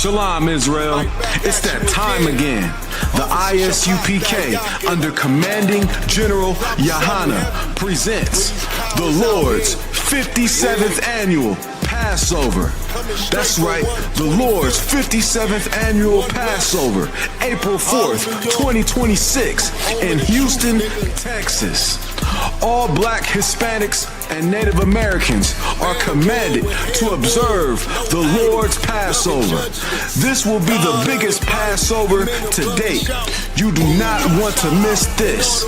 Shalom, Israel. It's that time again. The I.S.U.P.K. under Commanding General YAHANNA presents the Lord's 57th Annual Passover. That's right, the Lord's 57th Annual Passover, April 4th, 2026 in Houston, Texas. All Black, Hispanics, and Native Americans are commanded to observe the Lord's Passover. This will be the biggest Passover to date. You do not want to miss this.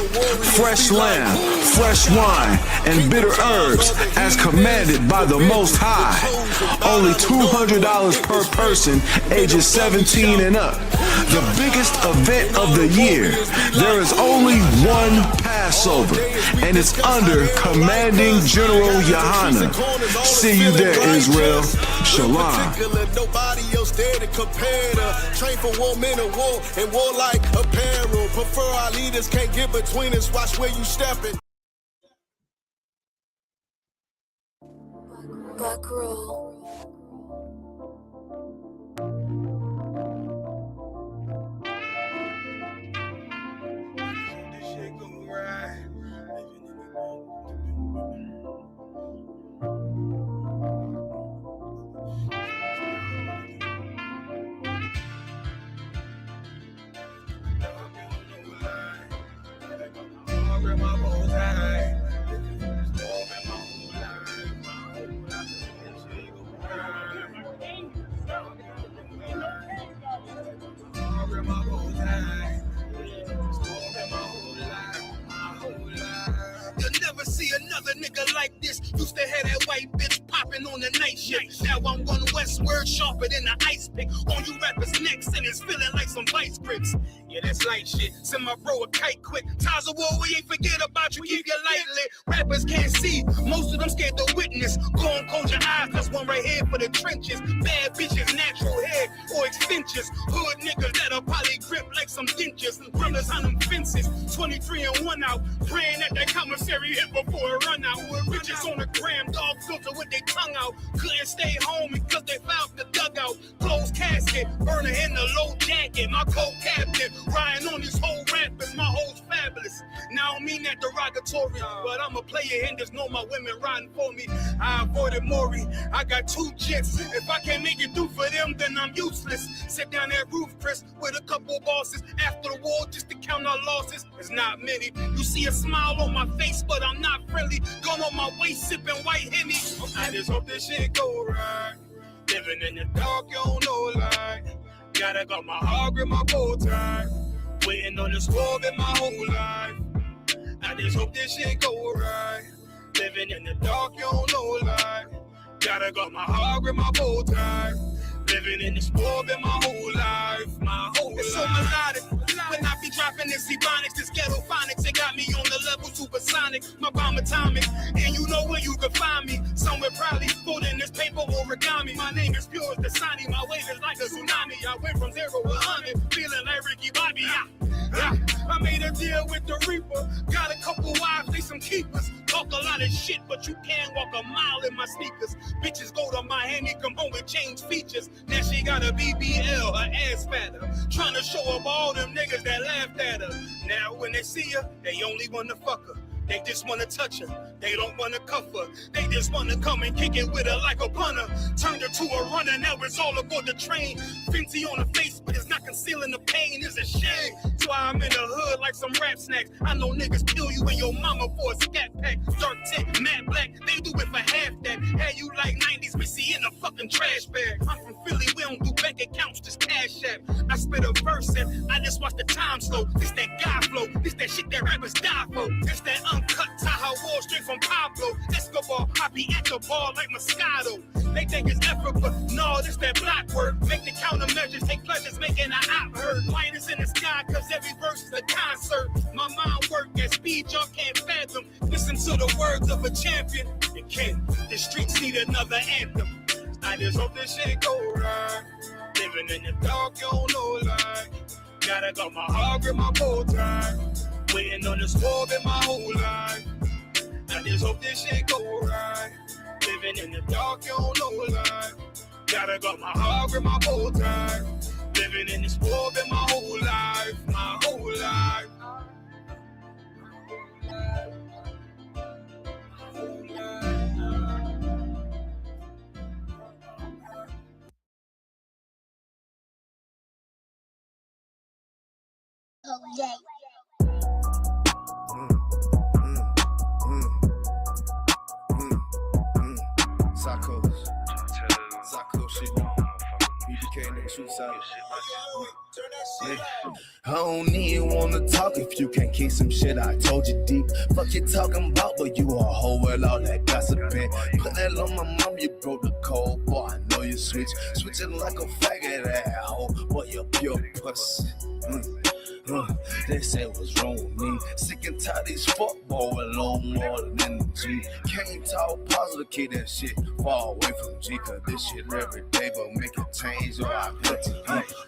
Fresh lamb, fresh wine, and bitter herbs as commanded by the Most High. Only $200 per person ages 17 and up. The biggest event of the year. There is only one Passover, and it's under Commanding General YAHANNA. See you there, Israel. Shalom. Nobody else there to compare to. Train for war, men of war, and warlike apparel. Prefer our leaders, can't get between us. Watch where you stepping. Black roll. You'll never see another nigga like this. Used to have that white bitch popping on the night shift. Now I'm going westward, sharper than the ice pick. On you rappers' necks, and it's feeling like some vice grips. Yeah, that's light shit. Send my bro a kite quick. Ties of war, we ain't forget about you. Keep your light lit. Rappers can't see. Most of them scared to witness. Go and close your eyes. That's one right here for the trenches. Bad bitches, natural hair or extensions. Hood niggas that'll probably grip like some dentures. Brothers on them fences. 23 and 1 out. Praying that that commissary hit before it run out. Bitches on the gram, dog filter with their tongue out. Couldn't stay home because they found the dugout. Closed casket, burner in the low jacket. My co-captain, riding on these whole rappers. My hoes fabulous. Now I don't mean that derogatory, but I'm a player and just know my women riding for me. I avoided Maury. I got 2 jets. If I can't make it through for them, then I'm useless. Sit down that roof, Chris, with a couple bosses. After the war, just to count our losses. It's not many. You see a smile on my face, but I'm not friendly. Gun on my waist, sipping white Henny. I just hope this shit go right. Living in the dark, you don't know light. Gotta got my heart with my bow tie. Waiting on this war in my whole life. I just hope this shit go right. Living in the dark, you don't know light. Gotta got my heart with my bow tie. Living in this war in my whole life. My whole life. It's so melodic. When I be dropping this ebonics, this ghetto phonics, it got me on the level supersonic. My bomb atomic, and you know where you can find me. Somewhere probably folding this paper origami. My name is pure as the Sani. My wave is like a tsunami. I went from 0 to 100, feeling like Ricky Bobby. I made a deal with the Reaper. Got a couple wives, they some keepers. Talk a lot of shit, but you can't walk a mile in my sneakers. Bitches go to Miami, come home and change features. Now she got a BBL, her ass fatter. Trying to show up all them niggas that laughed at her. Now when they see her, they only wanna fuck her. They just wanna touch her. They don't wanna cuff her. They just wanna come and kick it with her like a punter. Turned her to a runner, now it's all aboard the train. Fenty on her face, but it's not concealing the pain. It's a shame. That's why I'm in the hood like some rap snacks. I know niggas kill you and your mama for a scat pack. Dark tint, matte black, they do it for half that. Had you like 90s Missy in a fucking trash bag. I'm from Philly, we don't do bank accounts, just cash app. I spit a verse and I just watch the time slow. This that guy flow, this that shit that rappers die for. This that uncut Tahoe Wall straight from Pablo Escobar. I be at the ball like Moscato. They think it's effort, but no, this that block work. Make the countermeasures, take pleasures, making an op hurt. Lighters in the sky, cause every verse is a concert. My mind work at speed y'all can't fathom. Listen to the words of a champion. It can't. The streets need another anthem. I just hope this shit go right. Living in the dark, you don't know light. Gotta got my heart with my bow tie. Waiting on this war in my whole life. I just hope this shit go right. Living in the dark, you don't know life. Gotta got my heart with my bow tie. Living in this world been my whole life, my whole life. Sako shit. I.S.U.P.K nigga shoot out. I don't even wanna talk if you can't keep some shit I told you deep. Fuck you talking about, but you a hoe with all that gossiping. Put that on my mom, you broke the code, boy. I know you switching like a faggot asshole, boy. You pure pussy. They say what's wrong with me. Sick and tired of these fuckboys with a little more than energy. Can't talk positive, keep that shit far away from G. Cause this shit every day, but make it change or I cut it.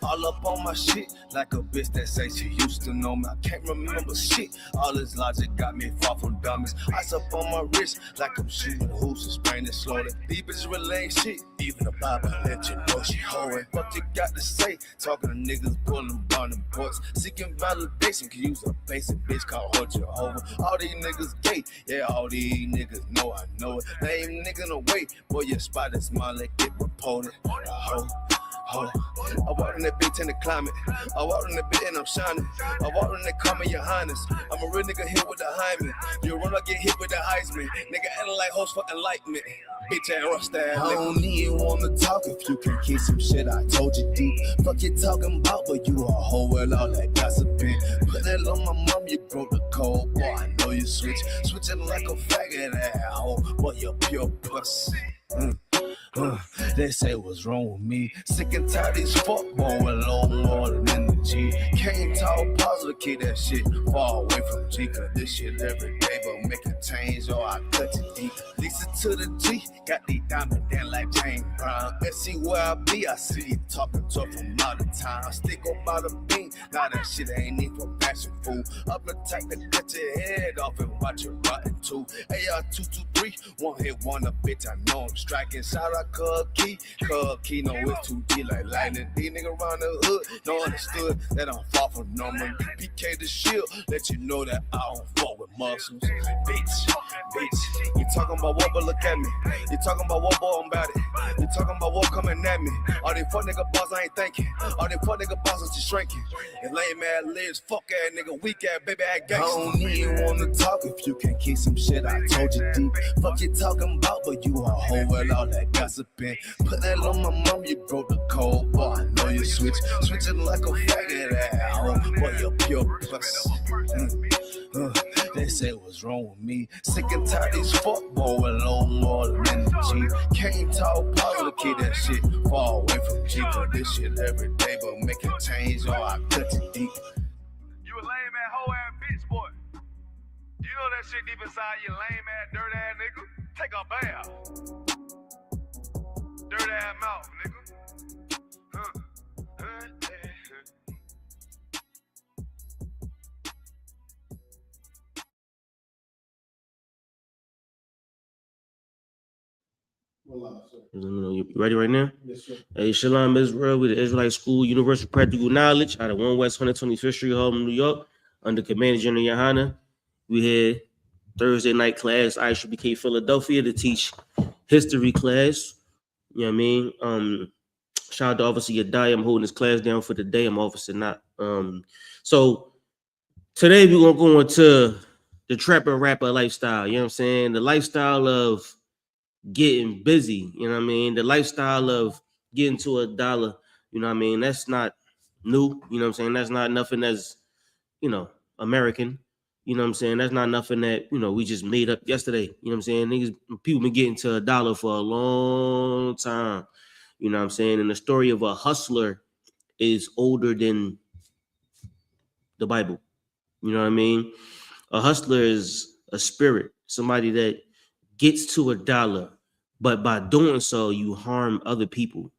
All up on my shit like a bitch that say she used to know me. I can't remember shit. All this logic got me far from dummies. Ice up on my wrist like I'm shooting hoops and spraying it slowly. These bitches really ain't shit. Even the Bible let you know she hoeing. What you got to say? Talking to niggas pulling burning boys. Seeking validation, can use a basic bitch called her Jehovah. All these niggas gay, yeah, all these niggas know I know it. They ain't nigga no way, boy, your spot is small, let get reported. I walk in that bitch in the climate. I walk in that bitch and I'm shining. I walk in that call me YAHANNA. I'm a real nigga hit with the hymen. You run, I get hit with the Heisman. Nigga acting like host for enlightenment. Bitch ass rush that. I don't even wanna talk if you can keep some shit I told you deep. Fuck you talking about, but you a hoe with all that gossiping. Put that on my mom, you broke the code, boy. I know you switching like a faggot asshole, boy. You pure pussy. They say what's wrong with me. Sick and tired of these fuckboys with a little more than energy. Can't talk positive, keep that shit far away from G. Cause this shit every day, but make it change or I cut it deep. Listen to the G, got these diamonds down like James Brown. Let's see where I be, I see you talking to her from out of town. Stick up by the beam, now that shit ain't need for fashion food. Up attack to cut your head off and watch it rotten too. AR-223, one hit wonder, bitch, I know I'm striking. Shout out Cub Key, no it's 2D like lightning. These niggas around the hood, no understood that I'm far from normal. PK the shield, let you know that I don't fall with muscles. Bitch, you talking about what, but look at me. You talking about what, boy, I'm about it. You talking about what coming at me. All these fuck nigga boss, I ain't thinking. All these fuck nigga bosses just shrinking. And lame ass lives, fuck ass nigga, weak ass, baby ass gangster. I don't even wanna talk if you can keep some shit I told you deep. Fuck you talking about, but you a hoe with all that gossiping. Put that on my mom, you broke the code, boy. I know you switching like a faggot asshole, boy. You pure pussy. They say what's wrong with me. Sick and tired of these fuckboys with a little more than energy. Can't talk positive, keep that shit far away from G. Cause this shit every day, but make it change or I cut it deep. You a lame ass hoe ass bitch, boy. You know that shit deep inside you, lame ass dirt ass nigga. Take a bath. Dirt ass mouth, nigga. You ready right now? Yes, sir. Hey, Shalom Israel, with the Israelite School, Universal Practical Knowledge, out of 1 West 125th Street, Harlem, New York, under Commander General YAHANNA. We had Thursday night class, I.S.U.P.K Philadelphia, to teach history class. You know what I mean? Shout out to Officer Yadai. I'm holding this class down for the day. I'm Officer not. So today we're gonna go into the trapper rapper lifestyle. You know what I'm saying? The lifestyle of getting busy. You know what I mean? The lifestyle of getting to $1. You know what I mean? That's not new. You know what I'm saying? That's not nothing that's, American. You know what I'm saying? That's not nothing that, we just made up yesterday. You know what I'm saying? People been getting to $1 for a long time. You know what I'm saying? And the story of a hustler is older than the Bible. You know what I mean? A hustler is a spirit, somebody that gets to $1, but by doing so, you harm other people.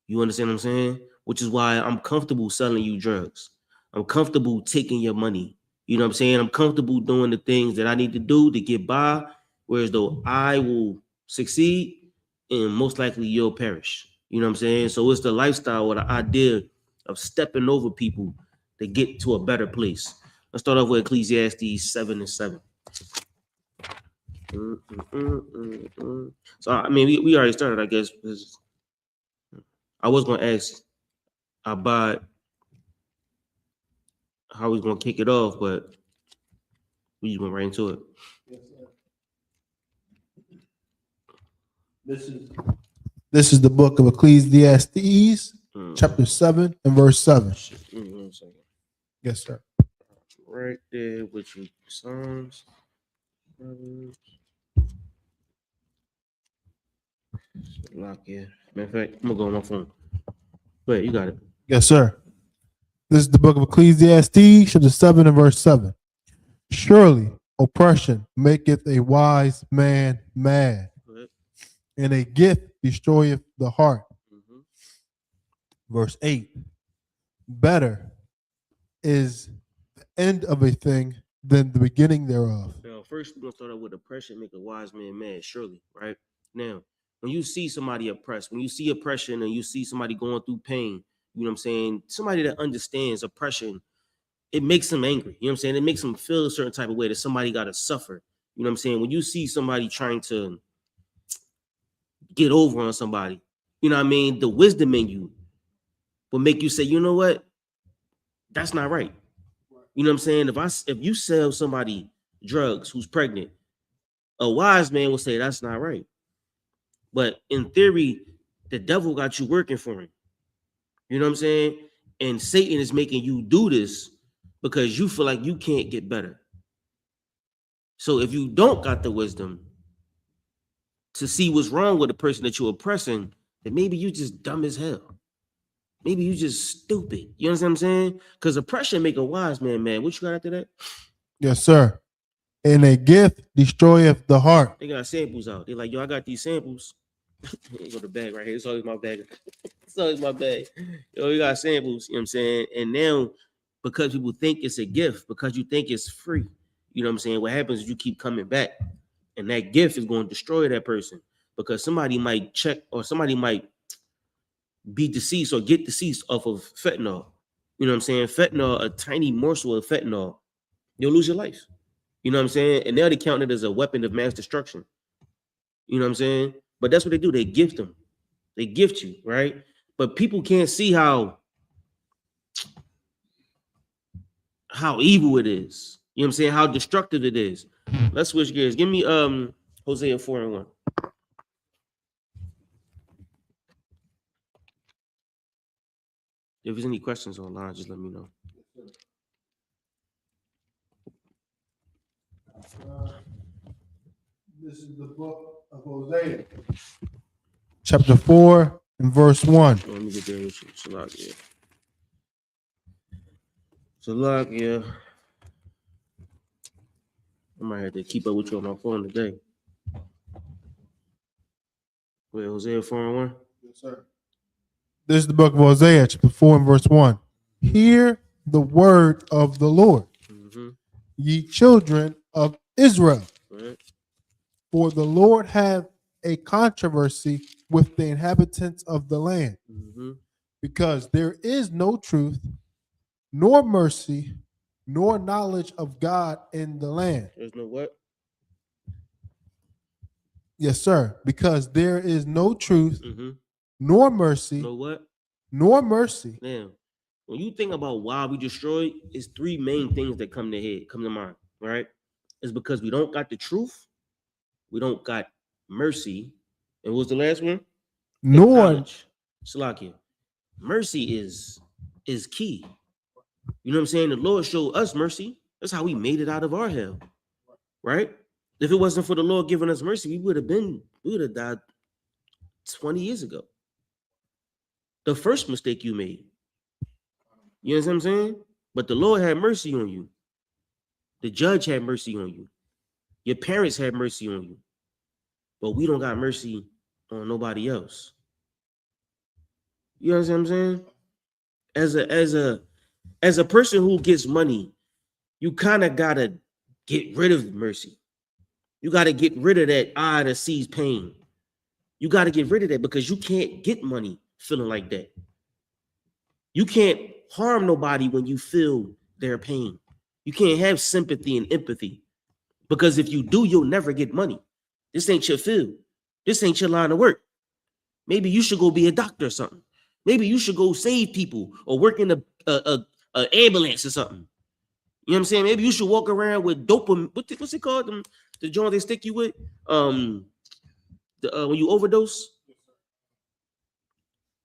You understand what I'm saying? Which is why I'm comfortable selling you drugs. I'm comfortable taking your money. You know what I'm saying? I'm comfortable doing the things that I need to do to get by, whereas though I will succeed and most likely you'll perish. You know what I'm saying? So it's the lifestyle or the idea of stepping over people to get to a better place. Let's start off with Ecclesiastes 7 and 7. So I mean, we already started, I guess. I was gonna ask about how he's gonna kick it off, but we just went right into it. This is the book of Ecclesiastes, chapter 7 and verse 7. Yes, sir. Right there with you, Psalms. Lock here. Matter of fact, I'm gonna go on my phone. Wait, you got it. Yes, sir. This is the book of Ecclesiastes, chapter 7 and verse 7. Surely oppression maketh a wise man mad, and a gift destroyeth the heart. Verse 8. Better is the end of a thing than the beginning thereof. Now, first we're gonna start out with oppression make a wise man mad, surely, right? Now, when you see somebody oppressed, when you see oppression and you see somebody going through pain, you know what I'm saying? Somebody that understands oppression, it makes them angry. You know what I'm saying? It makes them feel a certain type of way that somebody got to suffer. You know what I'm saying? When you see somebody trying to get over on somebody, you know what I mean? The wisdom in you will make you say, you know what? That's not right. You know what I'm saying? If you sell somebody drugs who's pregnant, a wise man will say that's not right. But in theory, the devil got you working for him. You know what I'm saying? And Satan is making you do this because you feel like you can't get better. So if you don't got the wisdom to see what's wrong with the person that you're oppressing, then maybe you just dumb as hell. Maybe you just stupid. You understand what I'm saying? Because oppression make a wise man mad. What you got after that? Yes, sir. And a gift destroyeth the heart. They got samples out. They're like, yo, I got these samples. Here go the bag right here. It's always my bag. It's always my bag. Yo, you got samples, you know what I'm saying? And now, because people think it's a gift, because you think it's free, you know what I'm saying? What happens is you keep coming back, and that gift is going to destroy that person because somebody might check or somebody might be deceased or get deceased off of fentanyl. You know what I'm saying? Fentanyl, a tiny morsel of fentanyl, you'll lose your life. You know what I'm saying? And now they count it as a weapon of mass destruction. You know what I'm saying? But that's what they do. They gift them. They gift you, right? But people can't see how evil it is. You know what I'm saying? How destructive it is. Let's switch gears. Give me Hosea 4 and 1. If there's any questions online, just let me know. This is the book of Hosea, chapter 4 and verse 1. Let me get there with you. Salakia. I might have to keep up with you on my phone today. Wait, Hosea 4 and 1? Yes, sir. This is the book of Hosea, chapter 4 and verse 1. Hear the word of the Lord, ye children of Israel. Right. For the Lord hath a controversy with the inhabitants of the land, because there is no truth, nor mercy, nor knowledge of God in the land. There's no what? Yes, sir. Because there is no truth, nor mercy, No what? nor mercy. Now, when you think about why we destroy, it's three main things that come to mind, right? It's because we don't got the truth, we don't got mercy, and what was the last one? Nor Salakia. Mercy is key. You know what I'm saying? The Lord showed us mercy. That's how we made it out of our hell, right? If it wasn't for the Lord giving us mercy, we would have died 20 years ago. The first mistake you made. You know what I'm saying? But the Lord had mercy on you. The judge had mercy on you. Your parents had mercy on you. But we don't got mercy on nobody else. You know what I'm saying? As a person who gets money, you kind of gotta get rid of mercy. You gotta get rid of that eye that sees pain. You gotta get rid of that because you can't get money feeling like that. You can't harm nobody when you feel their pain. You can't have sympathy and empathy, because if you do, you'll never get money. This ain't your field. This ain't your line of work. Maybe you should go be a doctor or something. Maybe you should go save people or work in a ambulance or something. You know what I'm saying? Maybe you should walk around with dopamine. What's it called? The joint they stick you with? When you overdose?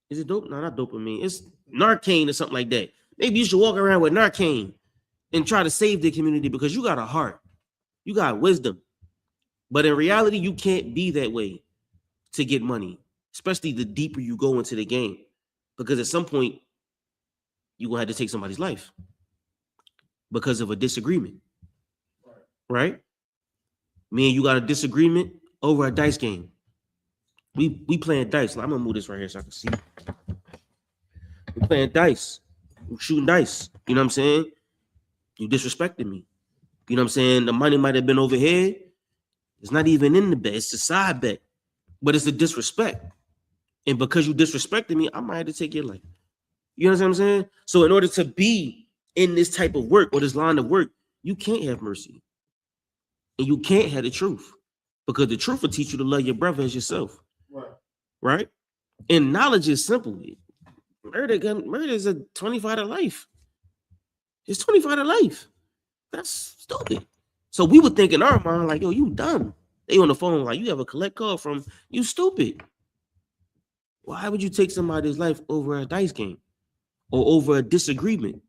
Is it dope? No, not dopamine. It's Narcan or something like that. Maybe you should walk around with Narcan and try to save the community because you got a heart. You got wisdom. But in reality, you can't be that way to get money, especially the deeper you go into the game. Because at some point, you're going to have to take somebody's life because of a disagreement. Right? Me and you got a disagreement over a dice game. We playing dice. I'm going to move this right here so I can see. We playing dice. We shooting dice. You know what I'm saying? You disrespected me. You know what I'm saying? The money might have been over here. It's not even in the bet. It's a side bet. But it's a disrespect. And because you disrespected me, I might have to take your life. You know what I'm saying? So in order to be in this type of work or this line of work, you can't have mercy. And you can't have the truth. Because the truth will teach you to love your brother as yourself. Right? And knowledge is simple. Murder is a 25 to life. It's 25 to life. That's stupid. So we would think in our mind, like, yo, you dumb. They on the phone, like, you have a collect call from, you stupid. Why would you take somebody's life over a dice game or over a disagreement?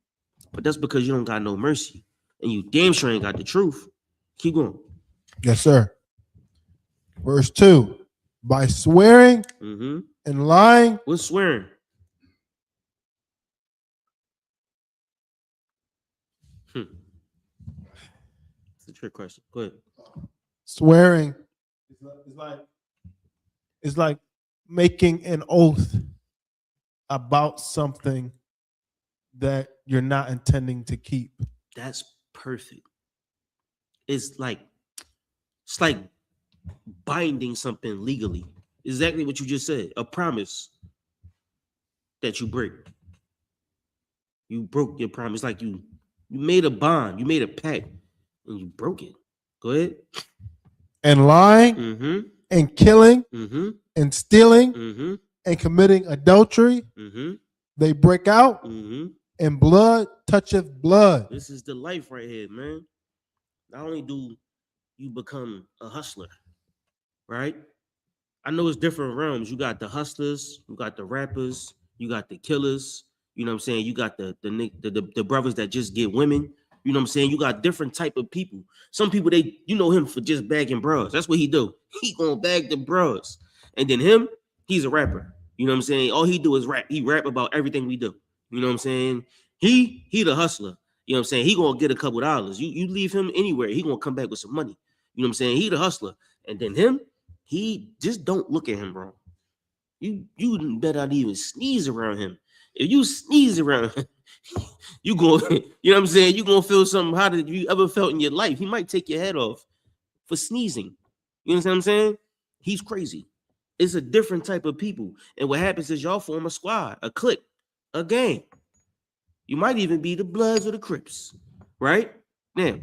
But that's because you don't got no mercy. And you damn sure ain't got the truth. Keep going. Yes, sir. Verse 2. By swearing and lying. What's swearing? It's a trick question. Go ahead. Swearing is like making an oath about something that you're not intending to keep. That's perfect. It's like binding something legally. Exactly what you just said. A promise that you break. You broke your promise. Like you made a bond. You made a pact and you broke it. Go ahead. And lying and killing and stealing and committing adultery. They break out and blood toucheth blood. This is the life right here, man. Not only do you become a hustler, right? I know it's different realms. You got the hustlers, you got the rappers, you got the killers. You know what I'm saying? You got the brothers that just get women. You know what I'm saying? You got different type of people. Some people, you know him for just bagging bros. That's what he do. He gonna bag the bros. And then him, he's a rapper. You know what I'm saying? All he do is rap. He rap about everything we do. You know what I'm saying? He the hustler. You know what I'm saying? He gonna get a couple dollars. You leave him anywhere, he gonna come back with some money. You know what I'm saying? He the hustler. And then him, he just don't look at him, bro. You better not even sneeze around him. If you sneeze around him, you know what I'm saying? You gonna feel something hotter than you ever felt in your life. He might take your head off for sneezing. You know what I'm saying? He's crazy. It's a different type of people. And what happens is y'all form a squad, a clique, a gang. You might even be the Bloods or the Crips, right? Now,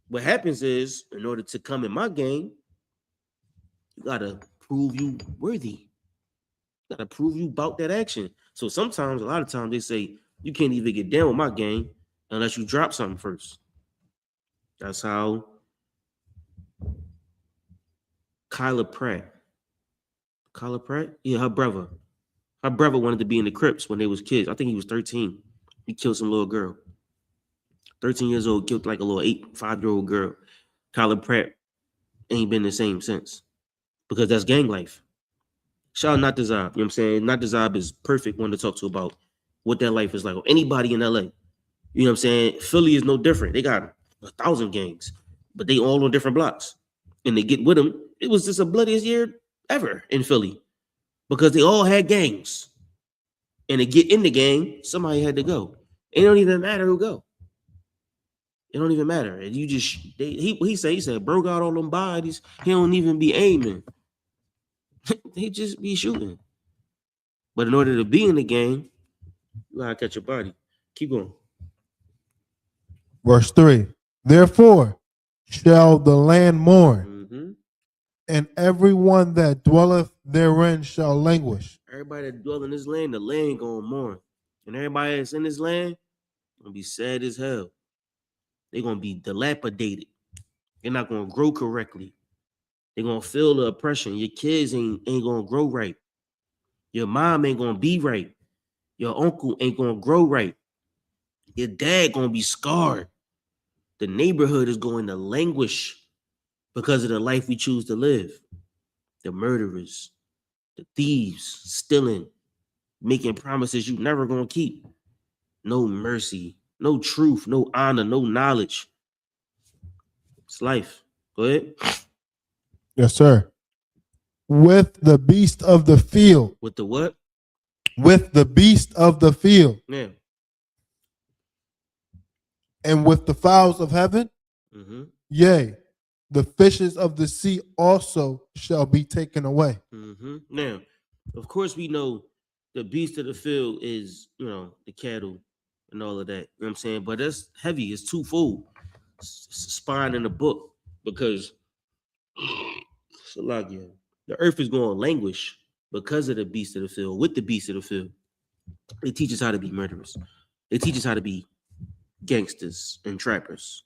what happens is, in order to come in my gang, you gotta prove you worthy. You gotta prove you about that action. So sometimes, a lot of times, they say, you can't even get down with my gang unless you drop something first. That's how Kyla Pratt. Yeah, her brother wanted to be in the Crips when they was kids. I think he was 13. He killed some little girl. 13 years old, killed like a little 5-year-old girl. Kyla Pratt ain't been the same since. Because that's gang life. Shout out Natazab. You know what I'm saying? Natazab is perfect one to talk to about what that life is like. Or anybody in LA. You know what I'm saying? Philly is no different. They got 1,000 gangs, but they all on different blocks. And they get with them. It was just the bloodiest year ever in Philly. Because they all had gangs. And to get in the gang, somebody had to go. It don't even matter who go. It don't even matter. And you just he said, bro got all them bodies. He don't even be aiming. They just be shooting. But in order to be in the game, you gotta catch your body. Keep going. Verse 3. Therefore shall the land mourn, Mm-hmm. and everyone that dwelleth therein shall languish. Everybody that dwell in this land, the land gonna mourn. And everybody that's in this land gonna be sad as hell. They're gonna be dilapidated. They're not gonna grow correctly. They're gonna feel the oppression. Your kids ain't gonna grow right. Your mom ain't gonna be right. Your uncle ain't gonna grow right. Your dad gonna be scarred. The neighborhood is going to languish because of the life we choose to live. The murderers, the thieves, stealing, making promises you never gonna keep. No mercy, no truth, no honor, no knowledge. It's life. Go ahead. Yes, sir. With the beast of the field. With the what? With the beast of the field. Yeah. And with the fowls of heaven. Mm-hmm. Yea, the fishes of the sea also shall be taken away. Mm-hmm. Now, of course, we know the beast of the field is, the cattle and all of that. You know what I'm saying? But that's heavy. It's twofold. It's a spine in the book because the earth is going to languish because of the beast of the field. With the beast of the field, they teach us how to be murderers. They teach us how to be gangsters and trappers.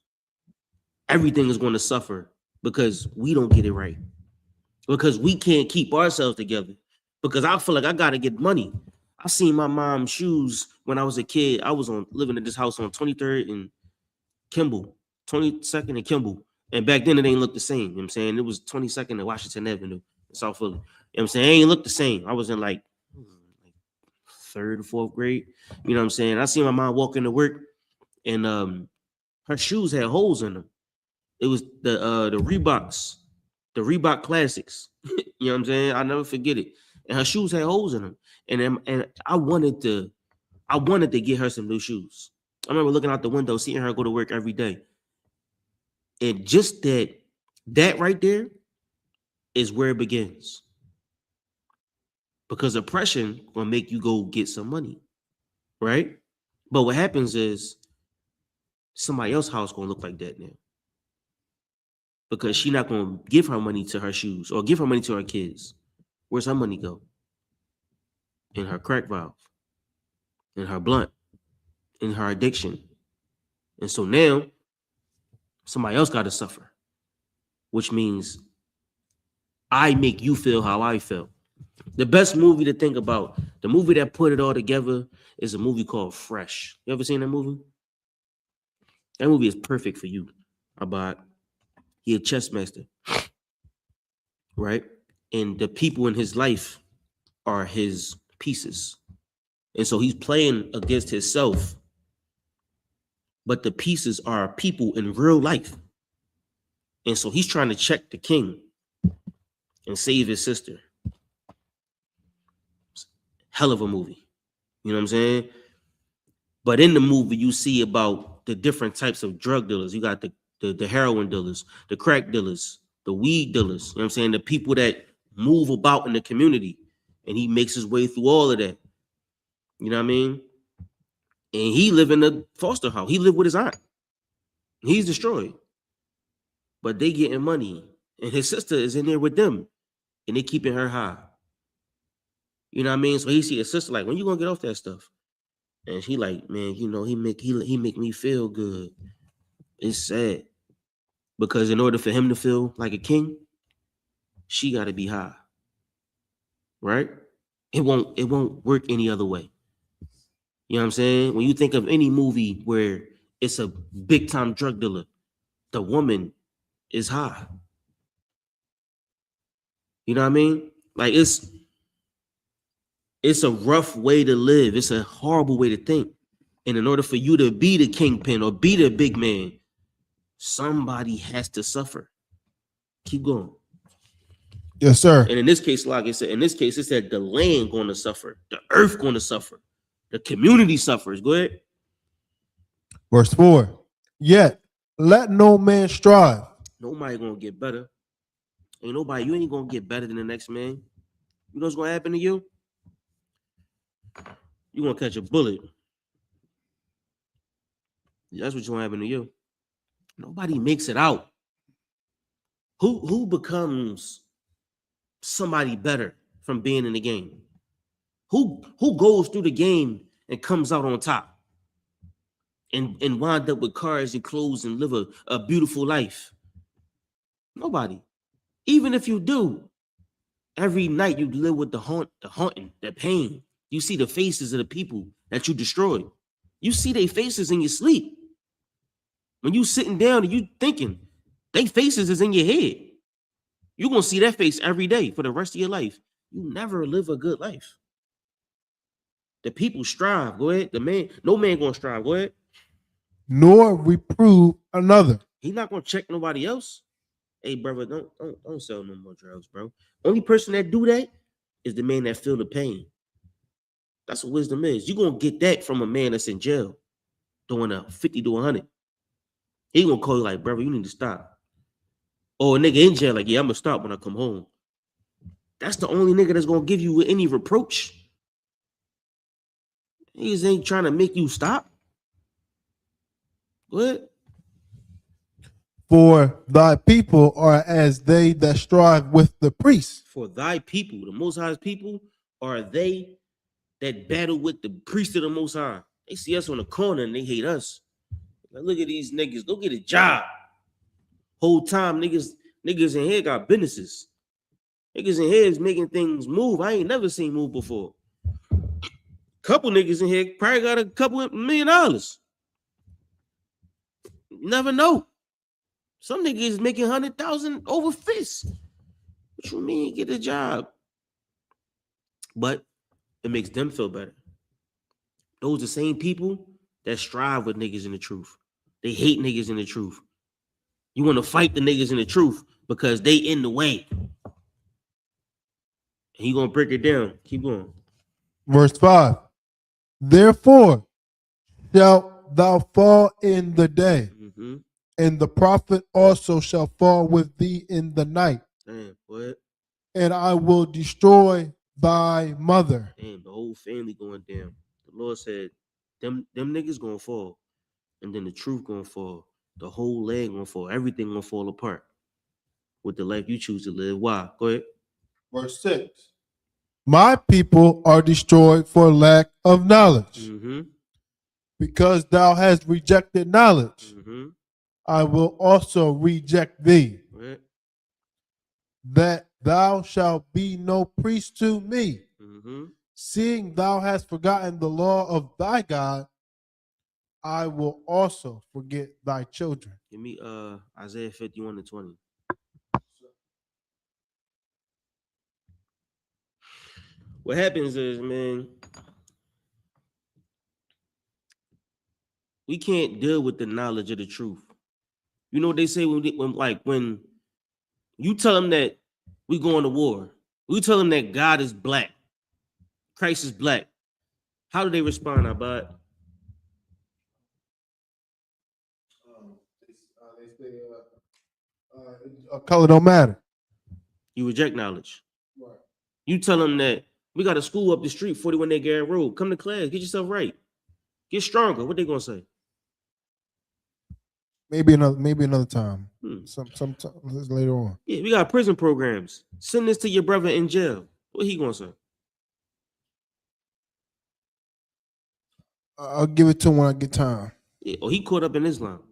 Everything is going to suffer because we don't get it right. Because we can't keep ourselves together. Because I feel like I got to get money. I seen my mom's shoes when I was a kid. I was living in this house on 23rd and Kimball, 22nd and Kimball. And back then it ain't look the same. You know what I'm saying? It was 22nd and Washington Avenue in South Philly. You know what I'm saying? It ain't look the same. I was in like third or fourth grade. You know what I'm saying? I seen my mom walk into work and her shoes had holes in them. It was the Reeboks, the Reebok Classics. You know what I'm saying? I'll never forget it. And her shoes had holes in them. And I wanted to get her some new shoes. I remember looking out the window, seeing her go to work every day. And just that right there is where it begins. Because oppression will make you go get some money, right? But what happens is somebody else's house gonna look like that now. Because she's not gonna give her money to her shoes or give her money to her kids. Where's her money go? In her crack valve, in her blunt, in her addiction. And so now somebody else got to suffer, which means I make you feel how I felt. The best movie to think about, the movie that put it all together, is a movie called Fresh. You ever seen that movie? That movie is perfect for you, Abad. He a chess master, right? And the people in his life are his pieces. And so he's playing against himself. But the pieces are people in real life. And so he's trying to check the king and save his sister. Hell of a movie. You know what I'm saying? But in the movie, you see about the different types of drug dealers. You got the heroin dealers, the crack dealers, the weed dealers. You know what I'm saying? The people that move about in the community. And he makes his way through all of that. You know what I mean? And he live in a foster house. He live with his aunt. He's destroyed. But they getting money. And his sister is in there with them. And they keeping her high. You know what I mean? So he see his sister like, when you gonna get off that stuff? And she like, man, he make me feel good. It's sad. Because in order for him to feel like a king, she gotta be high. Right? It won't work any other way. You know what I'm saying? When you think of any movie where it's a big time drug dealer, the woman is high. You know what I mean? Like it's a rough way to live. It's a horrible way to think. And in order for you to be the kingpin or be the big man, somebody has to suffer. Keep going. Yes, sir. And in this case, like I said, it said the land going to suffer, the earth going to suffer, the community suffers. Go ahead. Verse 4. Yet let no man strive. Nobody gonna get better. You ain't gonna get better than the next man. You know what's gonna happen to you? you're gonna catch a bullet. That's what's gonna happen to you. Nobody makes it out. Who becomes somebody better from being in the game? Who goes through the game and comes out on top and wind up with cars and clothes and live a beautiful life? Nobody. Even if you do, every night you live with the haunting, the pain. You see the faces of the people that you destroyed. You see their faces in your sleep. When you sitting down and you thinking, they faces is in your head. You're gonna see that face every day for the rest of your life. You never live a good life. The people strive. Go ahead. No man gonna strive. Go ahead. Nor reprove another. He's not gonna check nobody else. Hey, brother, don't sell no more drugs, bro. Only person that do that is the man that feel the pain. That's what wisdom is. You're gonna get that from a man that's in jail doing a 50 to 100. He gonna call you like, brother, you need to stop. Or a nigga in jail, like, yeah, I'm gonna stop when I come home. That's the only nigga that's gonna give you any reproach. Niggas ain't trying to make you stop. Go ahead. For thy people are as they that strive with the priests. For thy people, the Most High's people, are they that battle with the priest of the Most High. They see us on the corner and they hate us. Like, look at these niggas. Go get a job. Whole time niggas in here got businesses. Niggas in here is making things move. I ain't never seen move before. Couple niggas in here probably got a couple $1 million. You never know. Some niggas making 100,000 over fists. What you mean get a job? But it makes them feel better. Those the same people that strive with niggas in the truth. They hate niggas in the truth. You want to fight the niggas in the truth because they in the way. And he gonna break it down. Keep going. Verse 5. Therefore shalt thou fall in the day, and the prophet also shall fall with thee in the night. Damn, what? And I will destroy thy mother. Damn, the whole family going down. The Lord said, them niggas gonna fall. And then the truth gonna fall. The whole land gonna fall. Everything gonna fall apart with the life you choose to live. Why? Go ahead. Verse 6. My people are destroyed for lack of knowledge. Because thou hast rejected knowledge, I will also reject thee. Right. That thou shalt be no priest to me, seeing thou hast forgotten the law of thy God, I will also forget thy children. Give me Isaiah 51:20. What happens is, man, we can't deal with the knowledge of the truth. You know what they say when you tell them that we going to war, we tell them that God is black, Christ is black. How do they respond, Abad? They say color don't matter. You reject knowledge. Right. You tell them that we got a school up the street, 41 Garrett Road. Come to class, get yourself right, get stronger. What they gonna say? Maybe another time. Sometime later on. Yeah, we got prison programs. Send this to your brother in jail. What he gonna say? I'll give it to him when I get time. Yeah, or he caught up in Islam.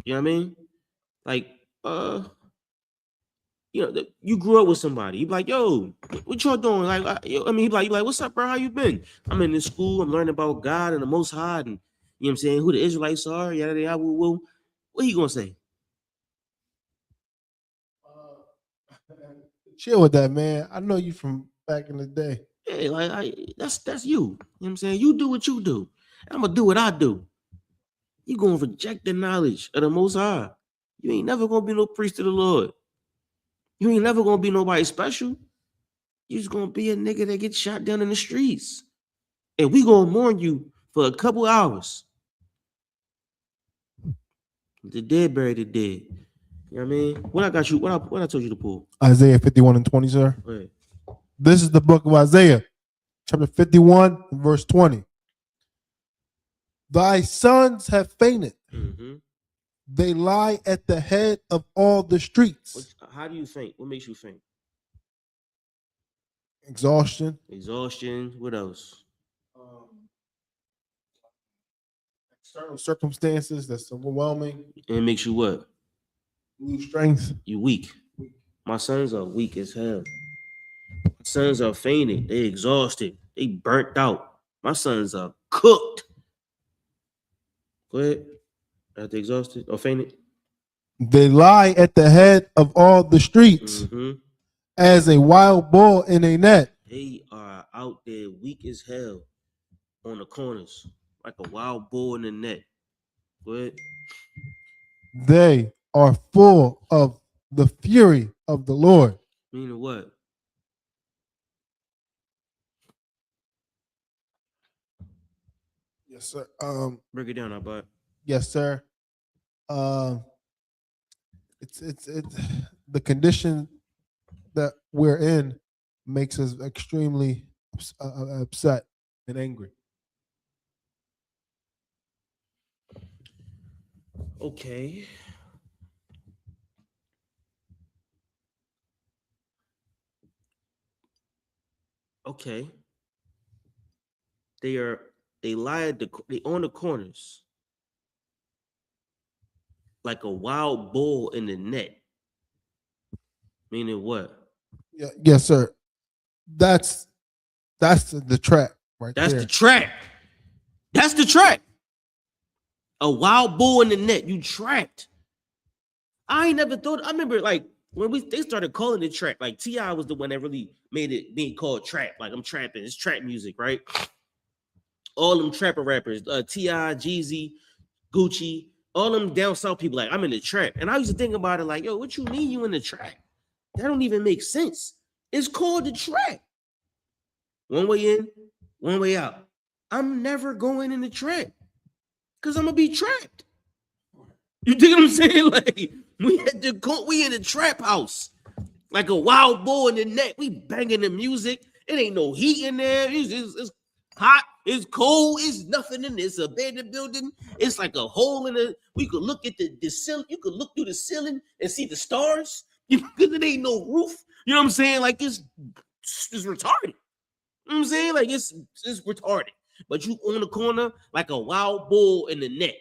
You know what I mean? Like, you grew up with somebody. You be like, yo, what y'all doing? Like, you be like, what's up, bro? How you been? I'm in this school. I'm learning about God and the Most High, and you know what I'm saying, who the Israelites are. Yada yada. What he gonna say? Chill with that, man. I know you from back in the day. Yeah, like that's you. You know what I'm saying? You do what you do. I'm gonna do what I do. You gonna reject the knowledge of the Most High. You ain't never gonna be no priest of the Lord. You ain't never gonna be nobody special. You just gonna be a nigga that gets shot down in the streets. And we gonna mourn you for a couple hours. The dead bury the dead. You know what I mean? What I got you, what I told you to pull? Isaiah 51:20, sir. Right. This is the book of Isaiah, chapter 51, verse 20. Thy sons have fainted. Mm-hmm. They lie at the head of all the streets. How do you faint? What makes you faint? Exhaustion. Exhaustion. What else? External circumstances that's overwhelming. And it makes you what? Lose strength. You weak. My sons are weak as hell. My sons are fainted. They exhausted. They burnt out. My sons are cooked. Go ahead. Are they exhausted or fainted? They lie at the head of all the streets as a wild bull in a net. They are out there weak as hell on the corners, like a wild bull in the net. Go ahead. They are full of the fury of the Lord. Meaning what? Yes, sir. Break it down, Abba. Yes, sir. It's the condition that we're in makes us extremely upset and angry. Okay. Okay. They lie at they on the corners like a wild bull in the net. Meaning what? Yeah, yes, sir. That's the trap right That's there. the trap. That's the trap. A wild bull in the net. You trapped. I ain't never thought. I remember like when they started calling it trap. Like T.I. was the one that really made it being called trap. Like I'm trapping. It's trap music, right? All them trapper rappers, T.I., Jeezy, Gucci, all them down south people. Like I'm in the trap, and I used to think about it like, yo, what you mean you in the trap? That don't even make sense. It's called the trap. One way in, one way out. I'm never going in the trap because I'm gonna be trapped. You dig what I'm saying? Like we in the trap house, like a wild bull in the net. We banging the music. It ain't no heat in there. It's hot. It's cold. It's nothing in there. It's a abandoned building. It's like a hole in it. We could look at the ceiling. You could look through the ceiling and see the stars because it ain't no roof. You know what I'm saying? Like it's retarded. You know what I'm saying? Like it's retarded. But you on the corner like a wild bull in the net,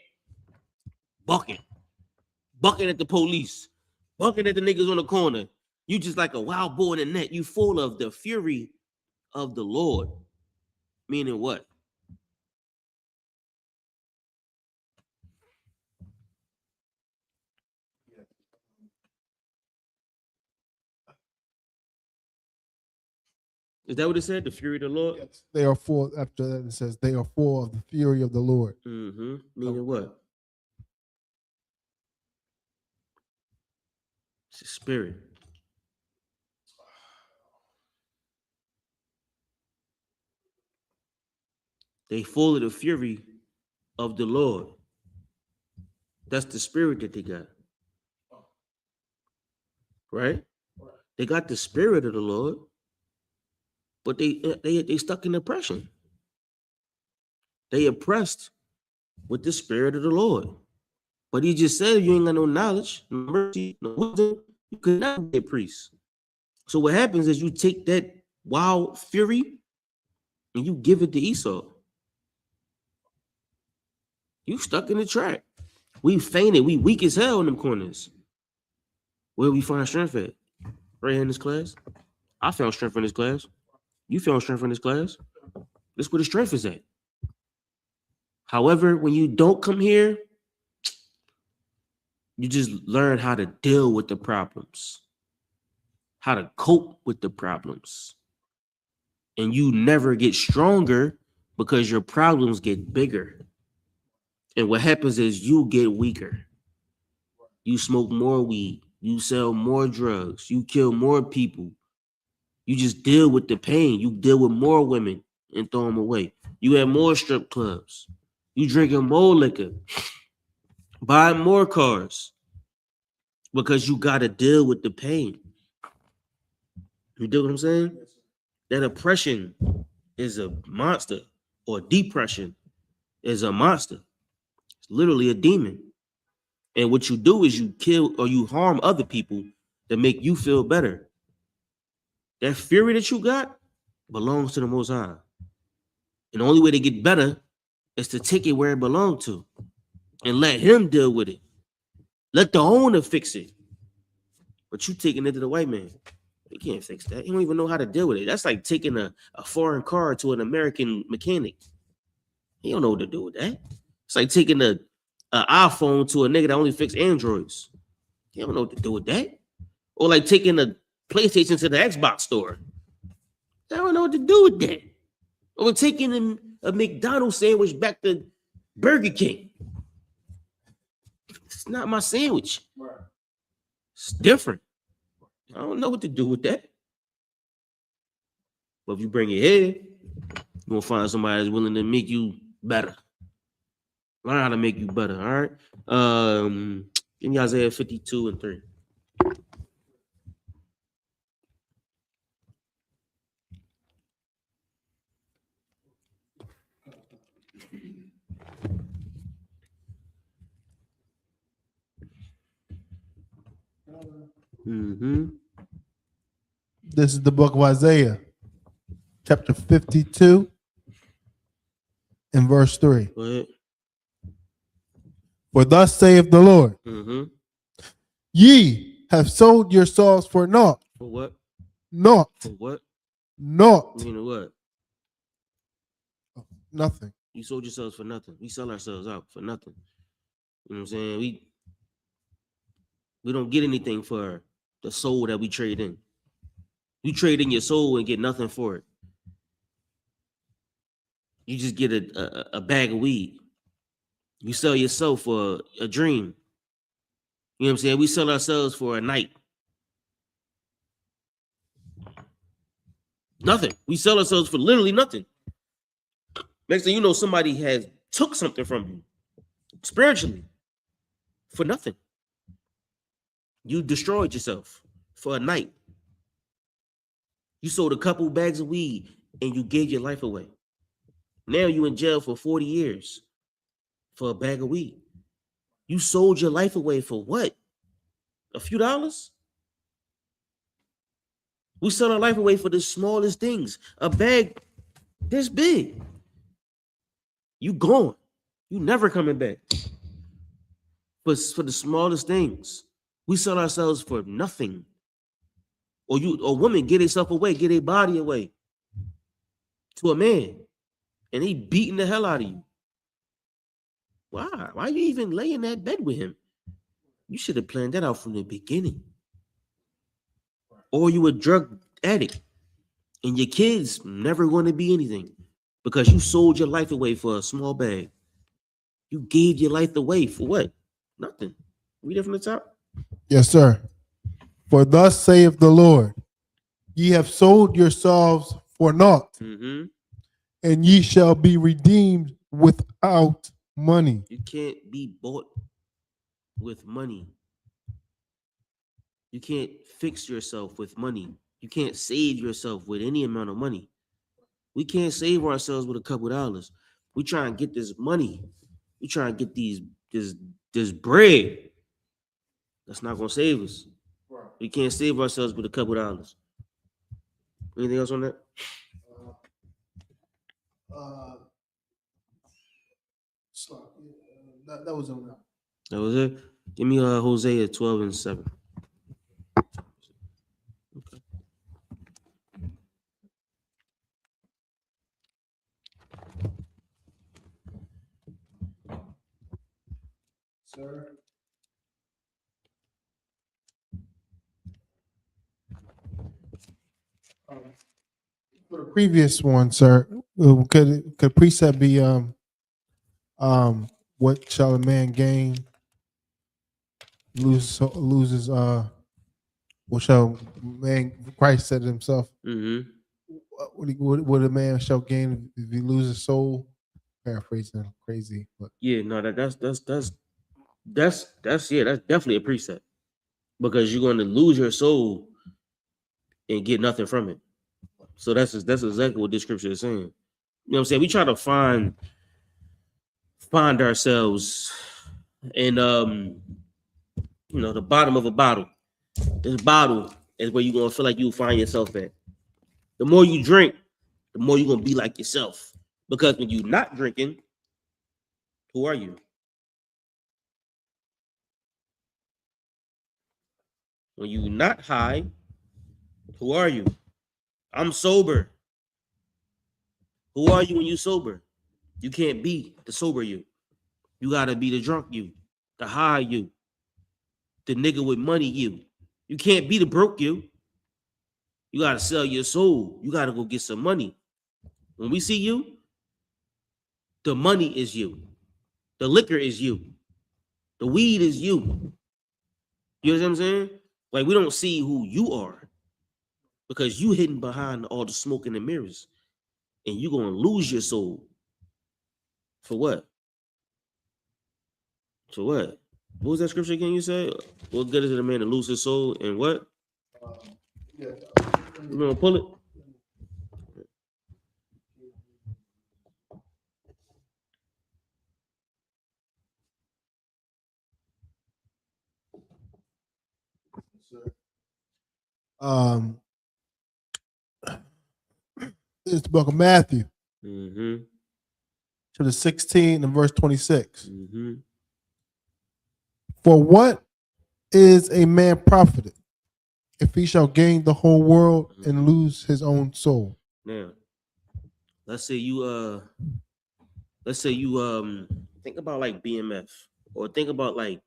bucking at the police, bucking at the niggas on the corner. You just like a wild bull in the net. You full of the fury of the Lord. Meaning what? Is that what it said? The fury of the Lord? Yes. They are full. After that, it says they are full of the fury of the Lord. Meaning what? It's a spirit. They full of the fury of the Lord. That's the spirit that they got. Right? They got the spirit of the Lord, but they stuck in oppression. They oppressed with the spirit of the Lord. But he just said if you ain't got no knowledge, no mercy, no wisdom, you could not be a priest. So what happens is you take that wild fury and you give it to Esau. You stuck in the trap. We fainted. We weak as hell in them corners. Where we find strength at? Right here in this class. I found strength in this class. You found strength in this class. That's where the strength is at. However, when you don't come here, you just learn how to deal with the problems, how to cope with the problems. And you never get stronger because your problems get bigger. And what happens is you get weaker. You smoke more weed. You sell more drugs. You kill more people. You just deal with the pain. You deal with more women and throw them away. You have more strip clubs. You drinking more liquor. Buying more cars. Because you got to deal with the pain. You dig what I'm saying? That oppression is a monster, or depression is a monster. It's literally a demon. And what you do is you kill or you harm other people to make you feel better. That fury that you got belongs to the Most High. And the only way to get better is to take it where it belongs to and let him deal with it. Let the owner fix it. But you taking it to the white man. He can't fix that. He don't even know how to deal with it. That's like taking a foreign car to an American mechanic. He don't know what to do with that. It's like taking an iPhone to a nigga that only fix Androids. He don't know what to do with that. Or like taking a PlayStation to the Xbox store. I don't know what to do with that. Or taking a McDonald's sandwich back to Burger King. It's not my sandwich. It's different. I don't know what to do with that. But if you bring it here, you're gonna find somebody that's willing to make you better. Learn how to make you better. All right. Give me Isaiah 52 and 3. This is the book of Isaiah, chapter 52 and verse 3. Go ahead. For thus saith the Lord, ye have sold yourselves for naught. For what? Naught. For what? Naught. You know what? Nothing. You sold yourselves for nothing. We sell ourselves out for nothing. You know what I'm saying? We don't get anything for the soul that we trade in. You trade in your soul and get nothing for it. You just get a bag of weed. You sell yourself for a dream. You know what I'm saying? We sell ourselves for a night. Nothing. We sell ourselves for literally nothing. Next thing you know, somebody has took something from you spiritually for nothing. You destroyed yourself for a night. You sold a couple bags of weed and you gave your life away. Now you in jail for 40 years for a bag of weed. You sold your life away for what? A few dollars? We sell our life away for the smallest things. A bag this big. You gone. You never coming back. But for the smallest things, we sell ourselves for nothing. Or women get herself away, get their body away to a man, and he beating the hell out of you. Why? Why you even lay in that bed with him? You should have planned that out from the beginning. Or you a drug addict, and your kids never going to be anything because you sold your life away for a small bag. You gave your life away for what? Nothing. Read it from the top. Yes, sir. For thus saith the Lord, ye have sold yourselves for naught, and ye shall be redeemed without money. You can't be bought with money. You can't fix yourself with money. You can't save yourself with any amount of money. We can't save ourselves with a couple dollars. We try and get this money. We try and get this bread. That's not gonna save us. We can't save ourselves with a couple dollars. Anything else on that? That was on that. That was it. Give me Hosea 12 and 7. Okay. Sir. For the previous one, sir, could precept be what shall a man gain? Loses what shall man? Christ said it himself. What a man shall gain if he loses soul? Paraphrasing crazy, but yeah, no, that's definitely a precept because you're going to lose your soul and get nothing from it. So that's exactly what this scripture is saying. You know what I'm saying? We try to find ourselves in the bottom of a bottle. This bottle is where you're gonna feel like you find yourself at. The more you drink, the more you're gonna be like yourself. Because when you're not drinking, who are you? When you're not high, who are you? I'm sober. Who are you when you're sober? You can't be the sober you. You gotta be the drunk you, the high you, the nigga with money you. You can't be the broke you. You gotta sell your soul. You gotta go get some money. When we see you, the money is you. The liquor is you. The weed is you. You know what I'm saying? Like, we don't see who you are because you hidden behind all the smoke and the mirrors, and you're gonna lose your soul. For what? For what? What was that scripture again you said? What good is it a man to lose his soul and what? You gonna pull it? It's the book of Matthew, Mm-hmm. chapter 16 and verse 26. Mm-hmm. For what is a man profited if he shall gain the whole world and lose his own soul? Now, let's say you think about like BMF, or think about like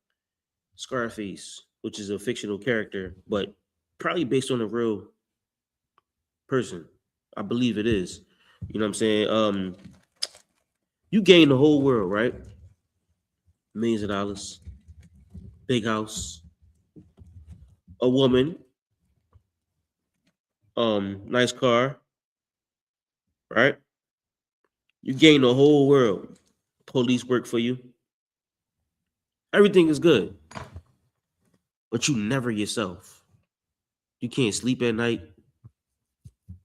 Scarface, which is a fictional character, but probably based on a real person. I believe it is. You know what I'm saying? You gain the whole world, right? Millions of dollars, big house, a woman, nice car, right? You gain the whole world. Police work for you. Everything is good. But you never yourself. You can't sleep at night.